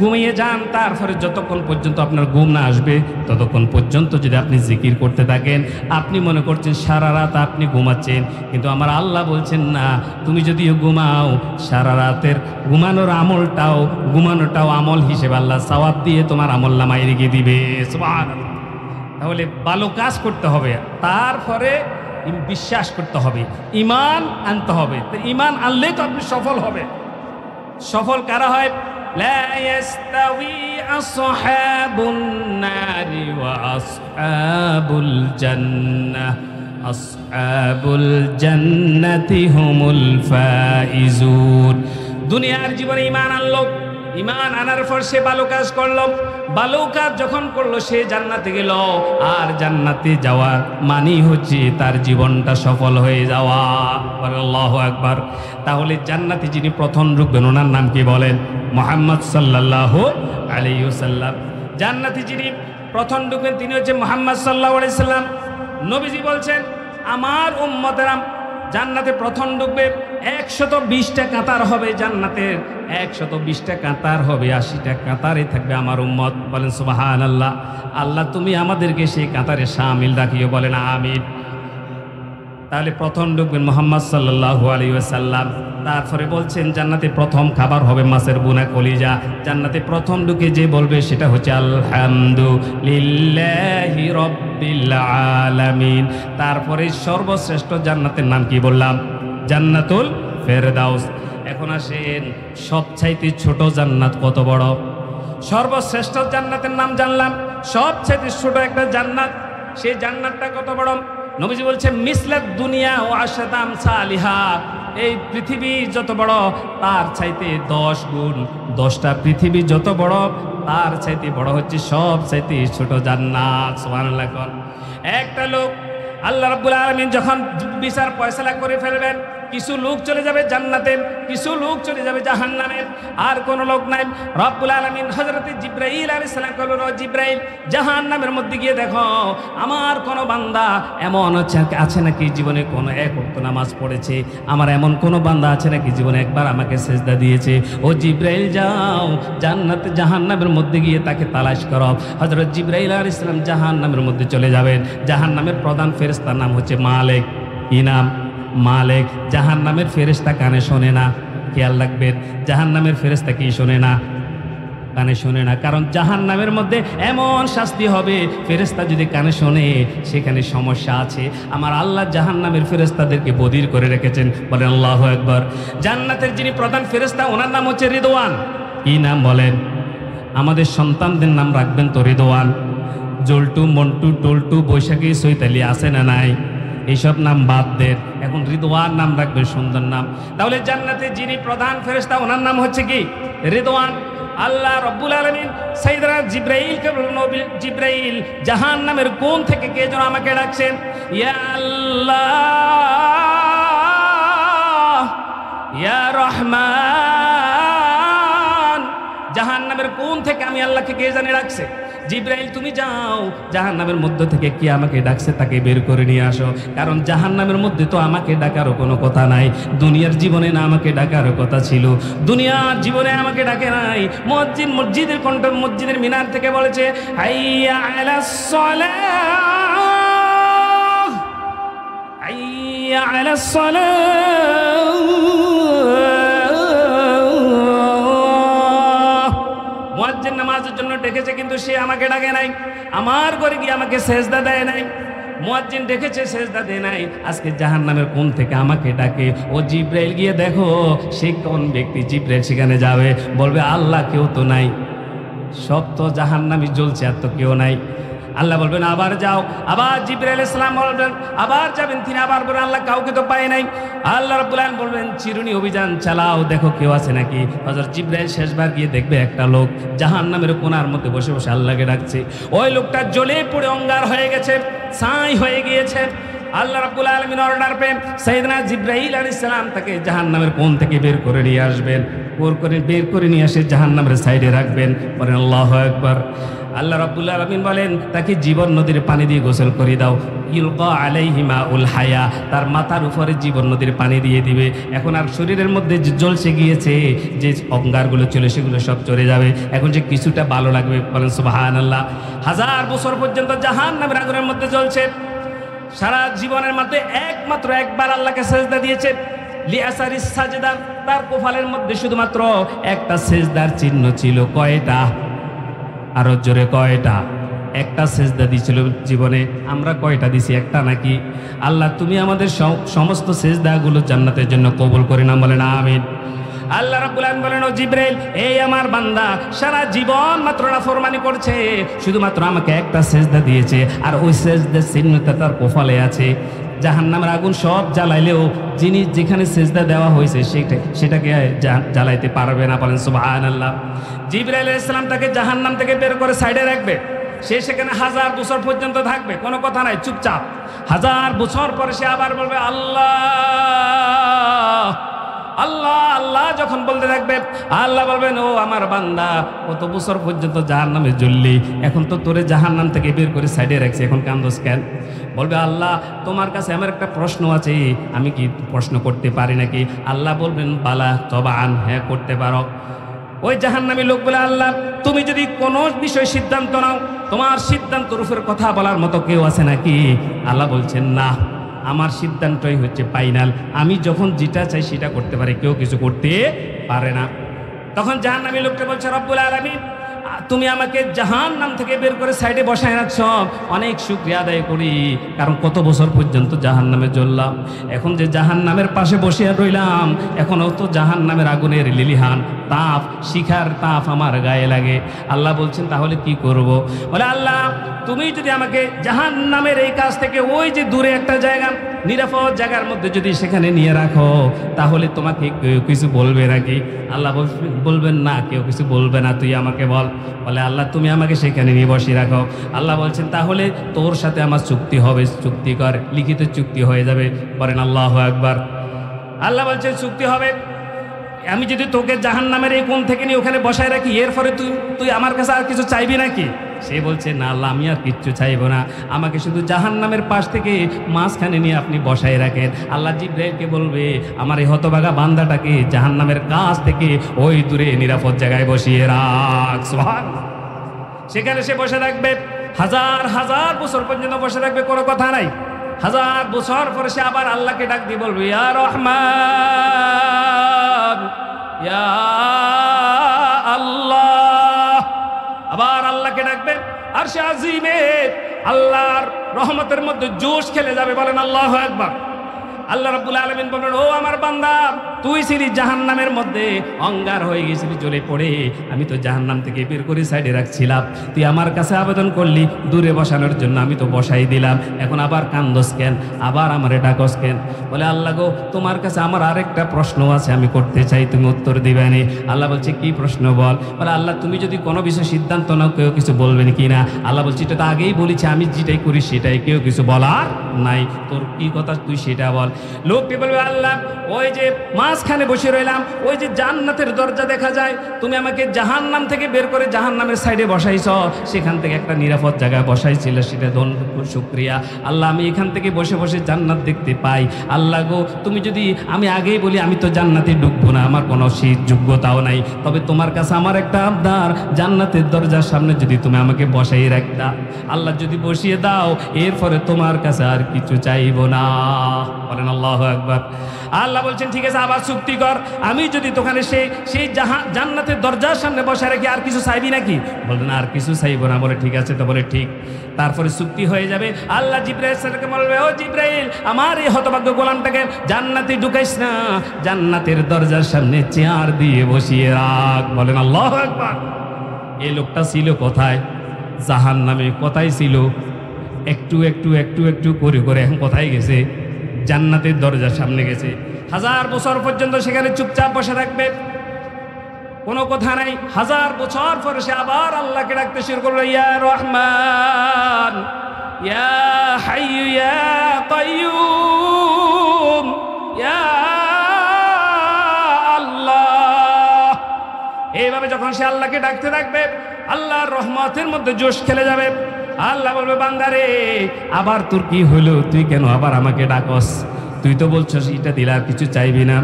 ঘুমিয়ে যান, তারপরে যতক্ষণ পর্যন্ত আপনার ঘুম না আসবে ততক্ষণ পর্যন্ত যদি আপনি জিকির করতে থাকেন, আপনি মনে করছেন সারা রাত আপনি ঘুমাচ্ছেন, কিন্তু আমার আল্লাহ বলছেন না, তুমি যদিও ঘুমাও, সারা রাতের ঘুমানোটাও আমল হিসেবে আল্লাহ সওয়াব দিয়ে তোমার আমল নামায় রেখে দিবে। সুবহানাল্লাহ। তাহলে ভালো কাজ করতে হবে, তারপরে বিশ্বাস করতে হবে, ঈমান আনতে হবে। তো ঈমান আনলেই তো আপনি সফল হবে। সফল কারা হয়? لا يستوي أصحاب النار وأصحاب الجنة আসহাবুল জান্নাতি হুমুল ফাইজুন। দুনিয়ার জীবনে ঈমান আনলো, ঈমান আনার পর সে ভালো কাজ করলো, ভালো কাজ যখন করলো সে জান্নাতে গেল। আর জান্নাতে যাওয়ার মানি হচ্ছে তার জীবনটা সফল হয়ে যাওয়া। আল্লাহু আকবার। তাহলে জান্নাতে যিনি প্রথম ঢুকবেন ওনার নাম কি বলেন? মুহাম্মদ সাল্লাল্লাহু আলাইহি ওয়াসাল্লাম। জান্নাতে যিনি প্রথম ঢুকবেন তিনি হচ্ছে মুহাম্মদ সাল্লাল্লাহু আলাইহি ওয়াসাল্লাম। নবীজি বলছেন আমার উম্মতেরা জান্নাতে প্রথম ঢুকবে, 120টা কাতার হবে জান্নাতের, 120টা কাতার হবে, 80টা কাতারে থাকবে আমার উম্মত। বলেন সুবহানাল্লাহ। আল্লাহ তুমি আমাদেরকে সেই কাতারে শামিল রাখিও, বলেন আমিন। তাহলে প্রথম ঢুকবেন মুহাম্মদ সাল্লাল্লাহু আলাইহি ওয়াসাল্লাম। তারপরে বলছেন জান্নাতে প্রথম খাবার হবে মাছের বুনা কলিজা। জান্নাতে প্রথম ঢুকে যে বলবে সেটা হচ্ছে আলহামদুলিল্লাহি রাব্বিল আলামিন। তারপরে সর্বশ্রেষ্ঠ জান্নাতের নাম কি বললাম? জান্নাতুল ফেরদাউস। এখন আসেন সবচাইতে ছোট জান্নাত কত বড়? সর্বশ্রেষ্ঠ জান্নাতের নাম জানলাম, সবচাইতে ছোট একটা জান্নাত, সেই জান্নাতটা কত বড়? নবীজি বলছেন মিসলাত দুনিয়া ও আশাদাম সালিহা। এই পৃথিবী যত বড় তার চাইতে 10 গুণ, 10টা পৃথিবী যত বড় তার চাইতে বড় হচ্ছে সব চাইতে ছোট জান্নাত। সুবহানাল্লাহ। একটা লোক আল্লাহ রাব্বুল আলামিন যখন বিচার ফয়সালা করে ফেলবেন, কিছু লোক চলে যাবে জান্নাতে, কিছু লোক চলে যাবে জাহান্নামে, আর কোন লোক নাই। রব্বুল আলামিন হযরত জিবরাইল আলাইহিস সালাম বলল, জিবরাইল জাহান্নামের মধ্যে গিয়ে দেখো আমার কোন বান্দা এমন আছে নাকি জীবনে কোনো এক ওয়াক্ত নামাজ পড়েছে, আমার এমন কোন বান্দা আছে নাকি জীবনে একবার আমাকে সিজদা দিয়েছে। ও জিবরাইল যাও জান্নাতে জাহান্নামের মধ্যে গিয়ে তাকে তালাশ করো। হযরত জিবরাইল আলাইহিস সালাম জাহান্নামের মধ্যে চলে যাবেন। জাহান্নামের প্রধান ফেরেশতার নাম হচ্ছে মালিক। কি নাম? মালিক। জাহান্নামের ফেরেশতা কানে শোনে না, খেয়াল রাখবেন। জাহান্নামের ফেরেশতা কি শোনে না? কানে শোনে না। কারণ জাহান্নামের মধ্যে এমন শাস্তি হবে, ফেরেশতা যদি কানে শোনে সেখানে সমস্যা আছে। আমার আল্লাহ জাহান্নামের ফেরেশতাদেরকে বধির করে রেখেছেন, বলেন আল্লাহু আকবার। জান্নাতের যিনি প্রধান ফেরেশতা ওনার নাম হচ্ছে রিদওয়ান। কি নাম বলেন? আমাদের সন্তানদের নাম রাখবেন তো রিদওয়ান। জল্টু, মন্টু, টল্টু, বৈশাখী, চৈতালি আছে না নাই? এইসব নাম বাদ দেন, এখন রিদওয়ান নাম রাখবে, সুন্দর নাম। তাহলে জান্নাতে যিনি প্রধান ফেরেশতা ওনার নাম হচ্ছে কি? রিদওয়ান। আল্লাহ রাব্বুল আলামিন সাইয়েদনা জিবরাইলকে বললেন, নবী জিবরাইল জাহান্নামের কোণ থেকে কে যেন আমাকে ডাকছেন। ইয়া আল্লাহ ইয়া রহমান, জাহান্নামের কোণ থেকে আমি আল্লাহকে কে জানি ডাকছে। জিবরাইল তুমি যাও জাহান্নামের মধ্য থেকে কে আমাকে ডাকছে তাকে বের করে নিয়ে আসো। কারণ জাহান্নামের মধ্যে তো আমাকে ডাকারও কোনো কথা নাই। দুনিয়ার জীবনে না আমাকে ডাকারও কথা ছিল, দুনিয়ার জীবনে আমাকে ডাকে নাই। মুয়াজ্জিন মসজিদের কণ্ঠ মসজিদের মিনার থেকে বলেছে হাইয়া আলাস সালাহ, হাইয়া আলাস সালাহ। মুয়াজ্জিন নামাজের জন্য ডেকেছে, কিন্তু সে আমাকে ডাকে নাই, আমার ঘরে গিয়ে আমাকে সেজদা দেয় নাই। মুয়াজ্জিন ডেকেছে, সেজদা দেয় নাই। আজকে জাহান্নামের কোণ থেকে আমাকে ডাকে। ও জিবরাইল গিয়ে দেখো সে কোন ব্যক্তি। জিবরাইল সেখানে যাবে, বলবে আল্লাহ কেউ তো নাই, সব তো জাহান্নামী জ্বলছে, আর তো কেউ নাই। আল্লাহ বলবেন আবার যাও। আবার জিবরাইল আলাইহিস সালাম বলবেন, আবার যাবেন তিনি, আবার বলেন আল্লাহ কাউকে তো পাই নাই। আল্লাহ রাব্বুল আলামিন বলবেন চিরুনি অভিযান চালাও, দেখো কেউ আছে নাকি। হযরত জিবরাইল শেষবার গিয়ে দেখবে একটা লোক জাহান্নামের কোণার মধ্যে বসে বসে আল্লাহকে ডাকছে। ওই লোকটা জ্বলে পুড়ে অঙ্গার হয়ে গেছে, ছাই হয়ে গিয়েছে। আল্লাহ রাব্বুল আলামিন অর্ডার পেয়ে সাইয়েদনা জিবরাইল আলাইহিস সালাম তাকে জাহান্নামের কোণ থেকে বের করে নিয়ে আসবেন। বের করে নিয়ে এসে জাহান্নামের সাইডে রাখবেন। বলেন আল্লাহু আকবার। আল্লাহ রাব্বুল আলামিন বলেন তাকে জীবন নদীর পানি দিয়ে গোসল করে দাও। ইলকা আলাইহি মাউল হায়া, তার মাথার উপরে জীবন নদীর পানি দিয়ে দিবে। এখন আর শরীরের মধ্যে যে জ্বলসে গিয়েছে, যে অঙ্গারগুলো চলে সেগুলো সব চলে যাবে। এখন যে কিছুটা ভালো লাগবে, বলেন সুবহানাল্লাহ। 1000 বছর পর্যন্ত জাহান্নামের আগুনের মধ্যে জ্বলছে। সারা জীবনের মধ্যে একমাত্র একবার আল্লাহকে সেজদা দিয়েছে। লিআসারিস সাজদা, তার কপালের মধ্যে শুধুমাত্র একটা সেজদার চিহ্ন ছিল। কয়টা? আরো জোরে কয়টা? একটা সেজদা দিয়েছিল জীবনে। আমরা কয়টা দিছি? একটা নাকি? আল্লাহ তুমি আমাদের সমস্ত সেজদাগুলো জান্নাতের জন্য কবুল করে নাও, বলেন আমিন। আল্লাহ রাব্বুল আলামিন বলেন ও জিবরাইল, এই আমার বান্দা সারা জীবন মাত্র নাফরমানি করছে, শুধুমাত্র আমাকে একটা সেজদা দিয়েছে, আর ওই সেজদার চিহ্নটা তার কপালে আছে। জাহান্নামের আগুন সব জ্বালাইলেও যিনি যেখানে সেজদা দেওয়া হয়েছে সেটাকে জ্বালাইতে পারবে না। বলেন সুবহানাল্লাহ। জিবরাইল আলাইহিস সালাম তাকে জাহান্নাম থেকে বের করে সাইডে রাখবে, সে সেখানে 1000 বছর পর্যন্ত থাকবে, কোনো কথা নাই, চুপচাপ। 1000 বছর পরে সে আবার বলবে আল্লাহ আল্লাহ আল্লাহ। যখন বলতে থাকবে আল্লাহ বলবেন, ও আমার বান্দা, কত বছর পর্যন্ত জাহান্নামে জ্বললি, এখন তো তোরে জাহান্নাম থেকে বের করে সাইডে রাখছি, এখন কান্দোস কেন? বলবে আল্লাহ তোমার কাছে আমার একটা প্রশ্ন আছে, আমি কি প্রশ্ন করতে পারি নাকি? আল্লাহ বলবেন বালা তবান, হ্যাঁ করতে পারো। ওই জাহান্নামী লোক বলে আল্লাহ তুমি যদি কোনো বিষয় সিদ্ধান্ত নাও, তোমার সিদ্ধান্তের উপর কথা বলার মতো কেউ আছে নাকি? আল্লাহ বলছেন না, আমার সিদ্ধান্তই হচ্ছে ফাইনাল, আমি যখন যেটা চাই সেটা করতে পারি, কেউ কিছু করতে পারে না। তখন জাহান্নামী লোকটা বলছে রব্বুল আলামিন তুমি আমাকে জাহান্নাম থেকে বের করে সাইডে বসায় রাখছ, অনেক শুকরিয়া আদায় করি, কারণ কত বছর পর্যন্ত জাহান্নামে জ্বললাম, এখন যে জাহান্নামের পাশে বসে রইলাম, এখনও তো জাহান্নামের আগুনের লিলিহান তাপ, শিখার তাপ আমার গায়ে লাগে। আল্লাহ বলছেন তাহলে কি করব? বলে আল্লাহ তুমি যদি আমাকে জাহান্নামের এই কাজ থেকে ওই যে দূরে একটা জায়গা, নিরাপদ জায়গার মধ্যে যদি সেখানে নিয়ে রাখো, তাহলে তোমাকে কেউ কিছু বলবে নাকি? আল্লাহ বলবেন না, কেউ কিছু বলবে না, তুই আমাকে বল। বলে আল্লাহ তুমি আমাকে সেখানে নিয়ে বসিয়ে রাখো। আল্লাহ বলছেন তাহলে তোর সাথে আমার চুক্তি হবে, চুক্তি কর, লিখিত চুক্তি হয়ে যাবে। বলেন আল্লাহু আকবার। আল্লাহ বলছেন চুক্তি হবে, আমি যদি তোকে জাহান্নামের এই কোণ থেকে নিয়ে ওখানে বসায় রাখি, এরপরে তুই আমার কাছে আর কিছু চাইবি নাকি? সে বলছে না আল্লাহ আমি আর কিচ্ছু চাইবো না, আমাকে শুধু জাহান্নামের পাশ থেকে মাঝখানে নিয়ে আপনি বসায় রাখেন। আল্লাহ জিবরাইলকে বলবে আমার এই হতভাগা বান্দাটাকে জাহান্নামের কাছ থেকে ওই দূরে নিরাপদ জায়গায় বসিয়ে রাখ। সুবহানাল্লাহ। সেখানে সে বসে রাখবে, 1000 বছর পর্যন্ত বসে রাখবে, কোনো কথা নাই। 1000 বছর পরে সে আবার আল্লাহকে ডাক দিয়ে বলবে ইয়া রহমান ইয়া আল্লাহ। আবার আল্লাহকে ডাকবে, আর সে আজিমে আল্লাহর রহমতের মধ্যে জোশ খেলে যাবে। বলেন আল্লাহু আকবার। আল্লাহ রাব্বুল আলামিন বললেন ও আমার বান্দা, তুই ছিলি জাহান্নামের মধ্যে অঙ্গার হয়ে গেছিলি জ্বলে পড়ে, আমি তো জাহান্নাম থেকে বের করে সাইডে রাখছিলাম, তুই আমার কাছে আবেদন করলি দূরে বসানোর জন্য, আমি তো বসাই দিলাম, এখন আবার কান্দস কেন, আবার আমারে ডাকস কেন? বলে আল্লাহ গো তোমার কাছে আমার আরেকটা প্রশ্ন আছে, আমি করতে চাই, তুমি উত্তর দিবে না। আল্লাহ বলছে কি প্রশ্ন বল? বলে আল্লাহ তুমি যদি কোনো বিষয় সিদ্ধান্ত নাও, কেউ কিছু বলবেন কি না? আল্লাহ বলছে এটা তো আগেই বলেছি, আমি যেটাই করি সেটাই, কেউ কিছু বলার নাই, তোর কি কথা তুই সেটা বল। লোকটি বলবে আল্লাহ ওই যে মাঝখানে বসে রইলাম, ওই যে জান্নাতের দরজা দেখা যায়, তুমি আমাকে জাহান্নাম থেকে বের করে জাহান্নামের সাইডে বসাইছ, সেখান থেকে একটা নিরাপদ জায়গায় বসাইছিল, সেটা শুকরিয়া। আল্লাহ আমি এখান থেকে বসে বসে জান্নাত দেখতে পাই। আল্লাহ গো তুমি যদি, আমি আগেই বলি আমি তো জান্নাতে ঢুকবো না, আমার কোনো সেই যোগ্যতাও নাই, তবে তোমার কাছে আমার একটা আবদার, জান্নাতের দরজার সামনে যদি তুমি আমাকে বসাই রাখতা, আল্লাহ যদি বসিয়ে দাও, এরপরে তোমার কাছে আর কিছু চাইবো না। বলেন আল্লাহু আকবার। আল্লাহ বলছেন ঠিক আছে আবার চুক্তি কর, আমি যদি তোখানে সেই জান্নাতের দরজার সামনে বসে রাখি, আর কিছু চাইবি নাকি? বললেন আর কিছু চাইবো না। বলে ঠিক আছে, তো বলে ঠিক। তারপরে চুক্তি হয়ে যাবে। আল্লাহ জিবরাইলকে বলবে ও জিবরাইল আমার এই হতভাগ্য গোলামটাকে জান্নাতে ঢুকাইস না, জান্নাতের দরজার সামনে চেয়ার দিয়ে বসিয়ে রাখ। বলেন আল্লাহু আকবার। এই লোকটা ছিল কোথায়? জাহান্নামে। কোথায় ছিল? একটু একটু একটু একটু করে করে এখন কোথায় গেছে? জান্নাতের দরজার সামনে গেছে। 1000 বছর পর্যন্ত সেখানে চুপচাপ বসে থাকবে, কোনো কথা নাই। 1000 বছর পরে সে আবার আল্লাহকে ডাকতে শুরু করলো ইয়া রহমান ইয়া হাইয়্যু ইয়া কাইয়্যুম ইয়া আল্লাহ। এইভাবে যখন সে আল্লাহকে ডাকতে থাকবে, আল্লাহর রহমতের মধ্যে জোশ খেলে যাবে। আল্লাহ বলবে বান্দারে আবার তোর কি হলো, তুই কেন আবার আমাকে ডাকস? তুই তো বলছস এটা দিলে আর কিছু চাইবি না।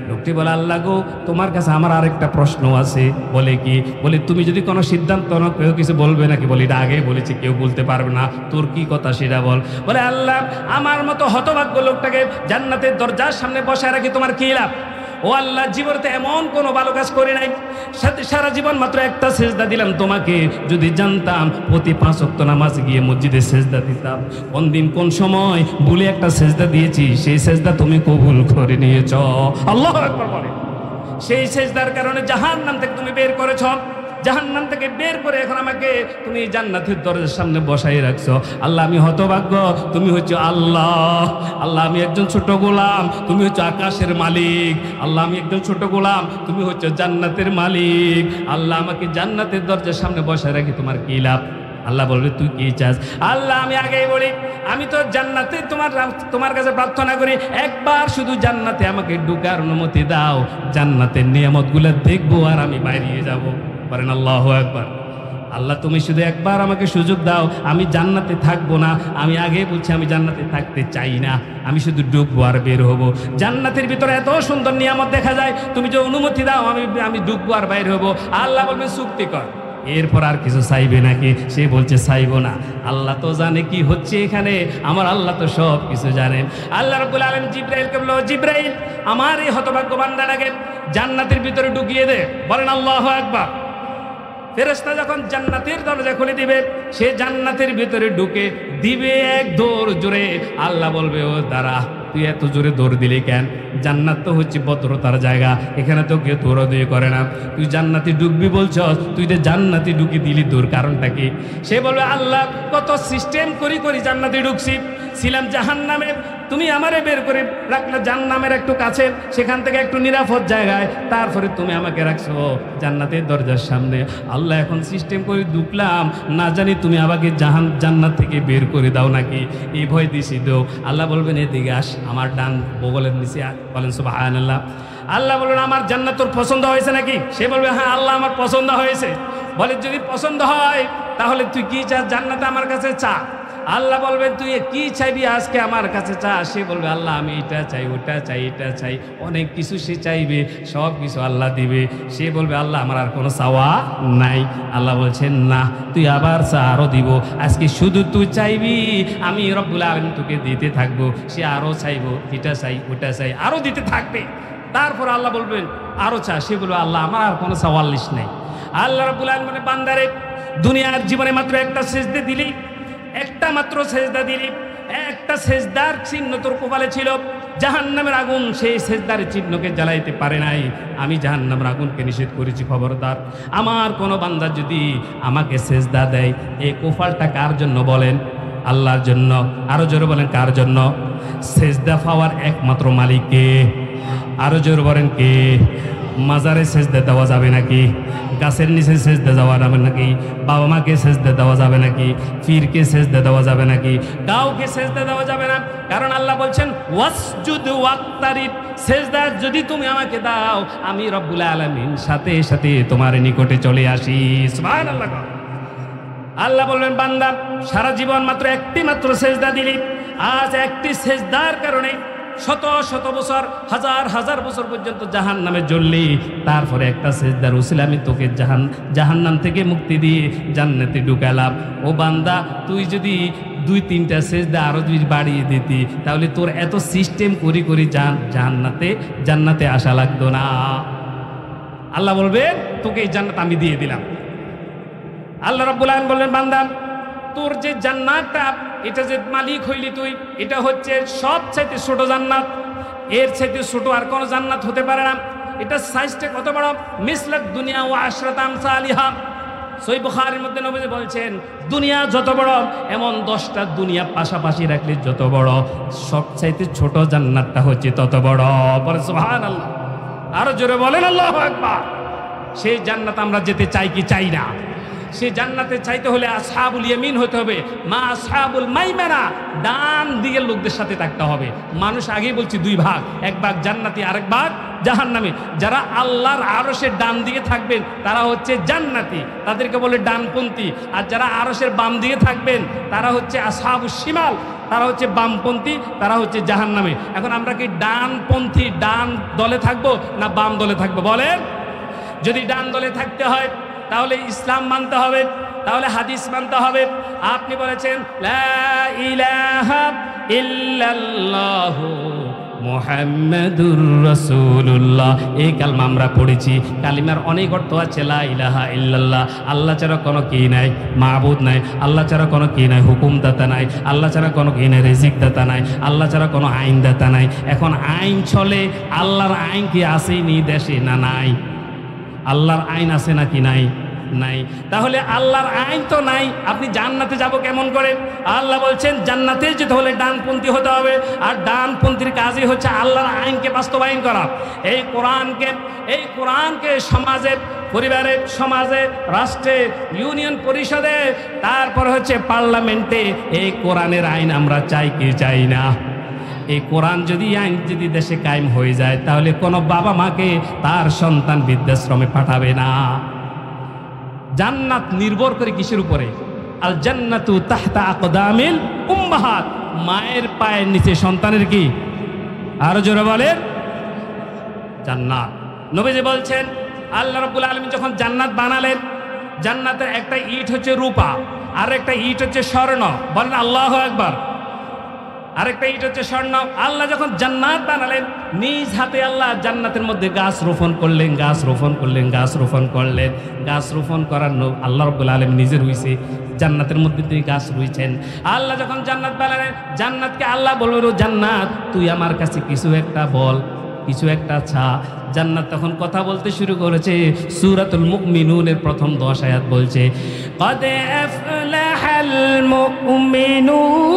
লোকটি বলে আল্লাহ গো তোমার কাছে আমার আরেকটা প্রশ্ন আছে। বলে কি? বলে তুমি যদি কোনো সিদ্ধান্ত নাও, কেউ কিছু বলবে নাকি? বলি এটা আগে বলেছি, কেউ বলতে পারবে না, তোর কি কথা সেটা বল। বলে আল্লাহ আমার মতো হতভাগ্য লোকটাকে জান্নাতের দরজার সামনে বসায় রাখি, তোমার কি লাভ? ও আল্লাহ জীবনে এমন কোনো ভালো কাজ করি নাই, সারা জীবন মাত্র একটা সেজদা দিলাম তোমাকে। যদি জানতাম প্রতি 5 ওয়াক্ত নামাজ গিয়ে মসজিদে সেজদা দিতাম, কোন দিন কোন সময় ভুলে একটা সেজদা দিয়েছি, সেই সেজদা তুমি কবুল করে নিয়েছ। আল্লাহু আকবার বলে। সেই সেজদার কারণে জাহান্নাম থেকে তুমি বের করেছ। জাহান্নাম থেকে বের করে এখন আমাকে তুমি জান্নাতের দরজার সামনে বসাই রাখছো। আল্লাহ আমি হতভাগ্য, তুমি হচ্ছে আল্লাহ। আল্লাহ আমি একজন ছোট গোলাম, তুমি হচ্ছে আকাশের মালিক। আল্লাহ আমি একজন ছোট গোলাম, তুমি হচ্ছে জান্নাতের মালিক। আল্লাহ আমাকে জান্নাতের দরজার সামনে বসায় রাখি, তোমার কি লাভ? আল্লাহ বলবে তুই কি চাস? আল্লাহ আমি আগেই বলি, আমি তো জান্নাতে তোমার কাছে প্রার্থনা করি, একবার শুধু জান্নাতে আমাকে ঢোকার অনুমতি দাও, জান্নাতের নিয়ামতগুলো দেখবো আর আমি বাইরে যাব। বলেন আল্লাহু আকবার। আল্লাহ তুমি শুধু একবার আমাকে সুযোগ দাও, আমি জান্নাতে থাকবো না। আমি আগে বলছি আমি জান্নাতে থাকতে চাই না, আমি শুধু ডুববো আর বের হবো। জান্নাতের ভিতরে এত সুন্দর নিয়ামত দেখা যায়, তুমি যে অনুমতি দাও আমি ডুববো আর বাইর হবো। আল্লাহ বলবেন চুক্তি কর। এরপর আর কিছু চাইবে নাকি? সে বলছে চাইবো না। আল্লাহ তো জানে কি হচ্ছে এখানে, আমার আল্লাহ তো সব কিছু জানেন। আল্লাহ রাব্বুল আলামিন জিবরাইলকে বলল, জিবরাইল আমার এই হতভাগ্য বান্দাটাকে জান্নাতের ভিতরে ঢুকিয়ে দে। বলেন আল্লাহু আকবার। ফেরেশতা যখন জান্নাতের দরজা খুলে দিবে, সে জান্নাতের ভিতরে ঢুকে দিবে এক দৌড় জোরে। আল্লাহ বলবে, ও দাঁড়া, তুই এত জোরে দৌড় দিলি কেন? জান্নাত তো হচ্ছে ভদ্রতার জায়গা, এখানে তো কেউ দৌড়াদৌড়ি করে না। তুই জান্নাতে ঢুকবি বলছস, তুই যে জান্নাতে ঢুকি দিলি, দৌড় কারণটা কি? সে বলবে, আল্লাহ কত সিস্টেম করি জান্নাতে ঢুকছি, ছিলাম জাহান্নামে, তুমি আমারে বের করে রাখলে জাহান্নামের একটু কাছে, সেখান থেকে একটু নিরাপদ জায়গায়, তারপরে তুমি আমাকে রাখছো জান্নাতের দরজার সামনে। আল্লাহ এখন সিস্টেম করে ঢুকলাম, না জানি তুমি আমাকে জান্নাত থেকে বের করে দাও নাকি, এই ভয় দিছি তো। আল্লাহ বলবেন, এদিকে আস, আমার ডান বগলের নিচে। বলেন সুবহানাল্লাহ। আল্লাহ বলবেন, আমার জান্নাত তোর পছন্দ হয়েছে নাকি? সে বলবে, হ্যাঁ আল্লাহ আমার পছন্দ হয়েছে। বলে, যদি পছন্দ হয় তাহলে তুই কি চাস? জান্নাতে আমার কাছে চা। আল্লাহ বলবেন, তুই কি চাইবি আজকে আমার কাছে চা? সে বলবে, আল্লাহ আমি এটা চাই, ওটা চাই, এটা চাই, অনেক কিছু সে চাইবে, সব কিছু আল্লাহ দিবে। সে বলবে, আল্লাহ আমার আর কোনো চাওয়া নাই। আল্লাহ বলছেন, না, তুই আবার চা আরও দিব, আজকে শুধু তুই চাইবি, আমি রব্বুল আলামিন তোকে দিতে থাকবো। সে আরও চাইবো, এটা চাই, ওটা চাই, আরও দিতে থাকবে। তারপর আল্লাহ বলবেন, আরও চা। সে বলবে, আল্লাহ আমার আর কোনো চাওয়ার লিস্ট নেই। আল্লাহ রব্বুল আলামিন বলে, বান্দারে দুনিয়ার জীবনে মাত্র একটা সেজদা দিলি, একটা মাত্র সেজদা দিলি, একটা সেজদার চিহ্ন তোর কপালে ছিল, জাহান্নামের আগুন সেই সেজদার চিহ্নকে জ্বালাইতে পারে নাই। আমি জাহান্নামের আগুনকে নিষেধ করেছি, খবরদার। আমার কোনো বান্দা যদি আমাকে সেজদা দেয়, এই কপালটা কার জন্য বলেন? আল্লাহর জন্য। আরো জোরে বলেন, কার জন্য? সেজদা পাওয়ার একমাত্র মালিক কে? আরো জোরে বলেন, কে? মাজারে সেজদা দেওয়া যাবে নাকি? গাছের নিচে সেজদা দেওয়া যাবে নাকি? বাবা মাকে সেজদা দেওয়া যাবে নাকি? পীরকে সেজদা দেওয়া যাবে নাকি? কাউকে সেজদা দেওয়া যাবে না। কারণ আল্লাহ বলছেন, ওয়াসজুদ ওয়াক্তারিব, সেজদা যদি তুমি আমাকে দাও, আমি রব্বুল আলামিন সাথে সাথে তোমার নিকটে চলে আসি। সুবহানাল্লাহ। আল্লাহ বলবেন, বান্দা সারা জীবন মাত্র একটি মাত্র সেজদা দিলি, আজ একটি সেজদার কারণে শত শত বছর, হাজার হাজার বছর পর্যন্ত জাহান্নামে জ্বললি, তারপরে একটা সেজদার উসিলা আমি তোকে জাহান্নাম থেকে মুক্তি দিয়ে জান্নাতে ঢুকালাম। ও বান্দা, তুই যদি 2-3টা সেজদা আরো যদি বাড়িয়ে দিতি, তাহলে তোর এত সিস্টেম করি জান্নাতে আসা লাগতো না। আল্লাহ বলবে, তোকে এই জান্নাত আমি দিয়ে দিলাম। আল্লাহ রাব্বুল আলামিন বললেন, বান্দা তোর যে জান্নাতটা, এটা যে মালিক হইলি তুই, এটা হচ্ছে সবচাইতে ছোট জান্নাত, এর চাইতে ছোট আর কোনো জান্নাত হতে পারে না। এটা সাইজটা কত বড়, মিসলাত দুনিয়া ওয়া আশরাত আমসালিহা। সহিহ বুখারীর মধ্যে নবীজি বলছেন, দুনিয়া যত বড়, এমন 10টা দুনিয়া পাশাপাশি রাখলে যত বড়, সবচাইতে ছোট জান্নাতটা হচ্ছে তত বড়। বলে সুবহানাল্লাহ। আরো জোরে বলেন আল্লাহু আকবার। সেই জান্নাত আমরা যেতে চাই কি চাই না? সেই জান্নাতে চাইতে হলে আসহাবুল ইয়ামিন হতে হবে, মা আসহাবুল মাইমানা, ডান দিকের লোকদের সাথে থাকতে হবে। মানুষ আগেই বলছি 2 ভাগ, এক ভাগ জান্নাতি, আরেক ভাগ জাহান্নামী। যারা আল্লাহর আরশের ডান দিকে থাকবেন তারা হচ্ছে জান্নাতি, তাদেরকে বলে ডানপন্থী। আর যারা আরশের বাম দিকে থাকবেন তারা হচ্ছে আসহাবুস শিমাল, তারা হচ্ছে বামপন্থী, তারা হচ্ছে জাহান্নামী। এখন আমরা কি ডানপন্থী, ডান দলে থাকবো না বাম দলে থাকবো বলেন? যদি ডান দলে থাকতে হয় তাহলে ইসলাম মানতে হবে, তাহলে হাদিস মানতে হবে। আপনি বলেছেন লা ইলাহা ইল্লাল্লাহু মুহাম্মাদুর রাসূলুল্লাহ, এই কালমা আমরা পড়েছি। কালিমার অনেক অর্থ আছে। লা ইলাহা ইল্লাল্লাহ, আল্লাহ ছাড়া কোনো কি নাই, মাবুদ নাই, আল্লাহ ছাড়া কোনো কি নাই, হুকুমদাতা নাই, আল্লাহ ছাড়া কোনো কি নাই, রিজিকদাতা নাই, আল্লাহ ছাড়া কোনো আইনদাতা নাই। এখন আইন চলে, আল্লাহর আইন কি আসেনি দেশে না নাই? আল্লাহর আইন আছে নাকি নাই? নাই। তাহলে আল্লাহর আইন তো নাই, আপনি জান্নাতে যাব কেমন করে? আল্লাহ বলছেন জান্নাতে যেতে হলে ডানপন্থী হতে হবে, আর ডানপন্থীর কাজই হচ্ছে আল্লাহর আইনকে বাস্তবায়ন করা। এই কোরআনকে সমাজে, পরিবারে, সমাজে, রাষ্ট্রে, ইউনিয়ন পরিষদে, তারপরে হচ্ছে পার্লামেন্টে এই কোরআনের আইন আমরা চাই কি চাই না? এই কোরআন আইন যদি দেশে কায়েম হয়ে যায়, তাহলে কোনো বাবা মাকে তার সন্তান বৃদ্ধাশ্রমে পাঠাবে না। জান্নাত নির্ভর করে কিসের উপরে? আল জান্নাতু তাহতা আকদামিল উম্মাহাত, মায়ের পায়ের নিচে সন্তানের কি? আরো জোরে বলেন, জান্নাত। নবীজি বলছেন আল্লাহ রাব্বুল আলামিন যখন জান্নাত বানালেন, জান্নাতের একটা ইট হচ্ছে রূপা, আর একটা ইট হচ্ছে স্বর্ণ। বলেন আল্লাহু আকবার। আরেকটা ইট হচ্ছে স্বর্ণ। আল্লাহ যখন জান্নাত বানালেন, নিজ হাতে আল্লাহ জান্নাতের মধ্যে গাছ রোপণ করলেন, গাছ রোপণ করলেন, গাছ রোপণ করলেন। গাছ রোপণ করার আল্লাহ রাব্বুল আলামিন নিজে রুইছে, জান্নাতের মধ্যে তিনি গাছ রুইছেন। আল্লাহ যখন জান্নাত বানালেন, জান্নাতকে আল্লাহ বলল, জান্নাত তুই আমার কাছে কিছু একটা বল, কিছু একটা চা। জান্নাত তখন কথা বলতে শুরু করেছে। সূরাতুল মুমিনুনের প্রথম 10 আয়াত বলছে, কদ আফলাহাল মুমিনুন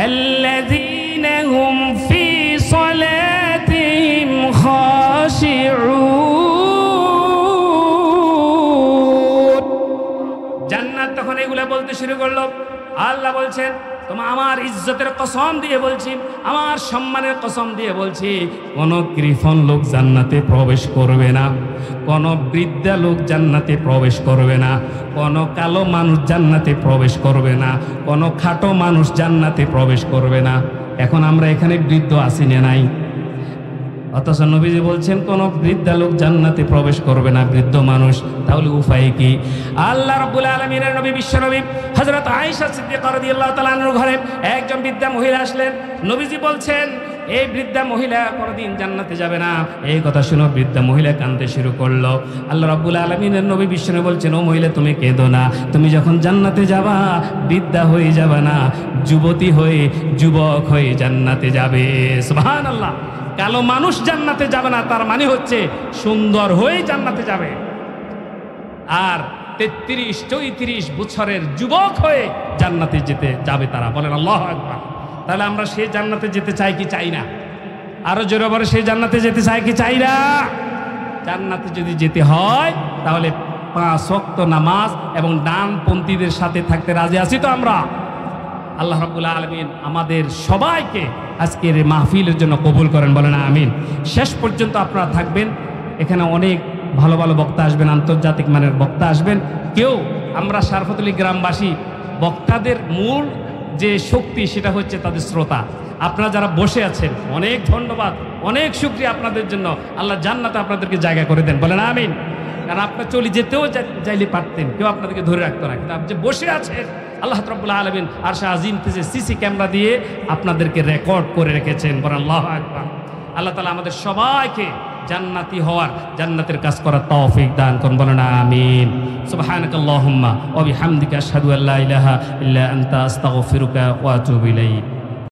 আল্লাযীনা হুম ফি সালাতিহিম খাশিউন। জান্নাত তখন এগুলা বলতে শুরু করলো। আল্লাহ বলছেন, তোমার আমার ইজ্জতের কসম দিয়ে বলছি, আমার সম্মানের কসম দিয়ে বলছি, কোন কৃপণ লোক জান্নাতে প্রবেশ করবে না, কোন বৃদ্ধা লোক জান্নাতে প্রবেশ করবে না, কোন কালো মানুষ জান্নাতে প্রবেশ করবে না, কোন খাটো মানুষ জান্নাতে প্রবেশ করবে না। এখন আমরা এখানে বৃদ্ধ আছি না নাই? অথচ নবীজি বলছেন কোন বৃদ্ধা লোক জান্নাতে প্রবেশ করবে না, বৃদ্ধ মানুষ। তাহলে উপায় কি? আল্লাহ রাব্বুল আলামিনের নবী, বিশ্বনবী হযরত আয়েশা সিদ্দিকা রাদিয়াল্লাহু তাআলা আনহার ঘরে একজন বৃদ্ধা মহিলা আসলেন। নবীজি বলছেন এই বৃদ্ধা মহিলা কোনোদিন জান্নাতে যাবে না। এই কথা শুনে বৃদ্ধা মহিলা কাঁদতে শুরু করলো। আল্লাহ রাব্বুল আলামিনের নবী বিশ্বনবী বলছেন, ও মহিলা তুমি কেঁদো না, তুমি যখন জান্নাতে যাবা বৃদ্ধা হয়ে যাবে না, যুবতী হয়ে, যুবক হয়ে জান্নাতে যাবে। সুবহানাল্লাহ। কালো মানুষ জান্নাতে যাবে না, তার মানে হচ্ছে সুন্দর হয়ে জান্নাতে যাবে। আর 33-34 বছরের যুবক হয়ে জান্নাতে যেতে যাবে তারা। বলেন আল্লাহু আকবার। তাহলে আমরা সেই জান্নাতে যেতে চাই কি চাই না? আরো জোরে বলে, সেই জান্নাতে যেতে চাই কি চাই না? জান্নাতে যদি যেতে হয় তাহলে 5 ওয়াক্ত নামাজ এবং ডানপন্থীদের সাথে থাকতে রাজি আছি তো আমরা? আল্লাহ রাব্বুল আলামিন আমাদের সবাইকে আজকের এই মাহফিলের জন্য কবুল করেন। বলেন আমিন। শেষ পর্যন্ত আপনারা থাকবেন, এখানে অনেক ভালো ভালো বক্তা আসবেন, আন্তর্জাতিক মানের বক্তা আসবেন। আমরা শারফতুল গ্রামবাসী, বক্তাদের মূল যে শক্তি সেটা হচ্ছে তাদের শ্রোতা। আপনারা যারা বসে আছেন, অনেক ধন্যবাদ, অনেক শুকরিয়া আপনাদের জন্য। আল্লাহ জান্নাতে আপনাদেরকে জায়গা করে দেন। বলেন আমিন। কারণ আপনার চলে যেতেও চাইলে পারতেন, কেউ আপনাদেরকে ধরে রাখতো না, কিন্তু আপনি যে বসে আছেন, আল্লাহ রাব্বুল আলামিন আরশে আজিম থেকে সিসি ক্যামেরা দিয়ে আপনাদেরকে রেকর্ড করে রেখেছেন। বলেন আল্লাহু আকবার। আল্লাহ তাআলা আমাদের সবাইকে জান্নাতি হওয়ার, জান্নাতের কাজ করার তৌফিক দান করুন। বলেন আমিন। সুবহানাকাল্লাহুম্মা ওয়া বিহামদিকা আশহাদু আল্লা ইলাহা ইল্লা আনতা আস্তাগফিরুকা ওয়া আতুবু ইলাইক।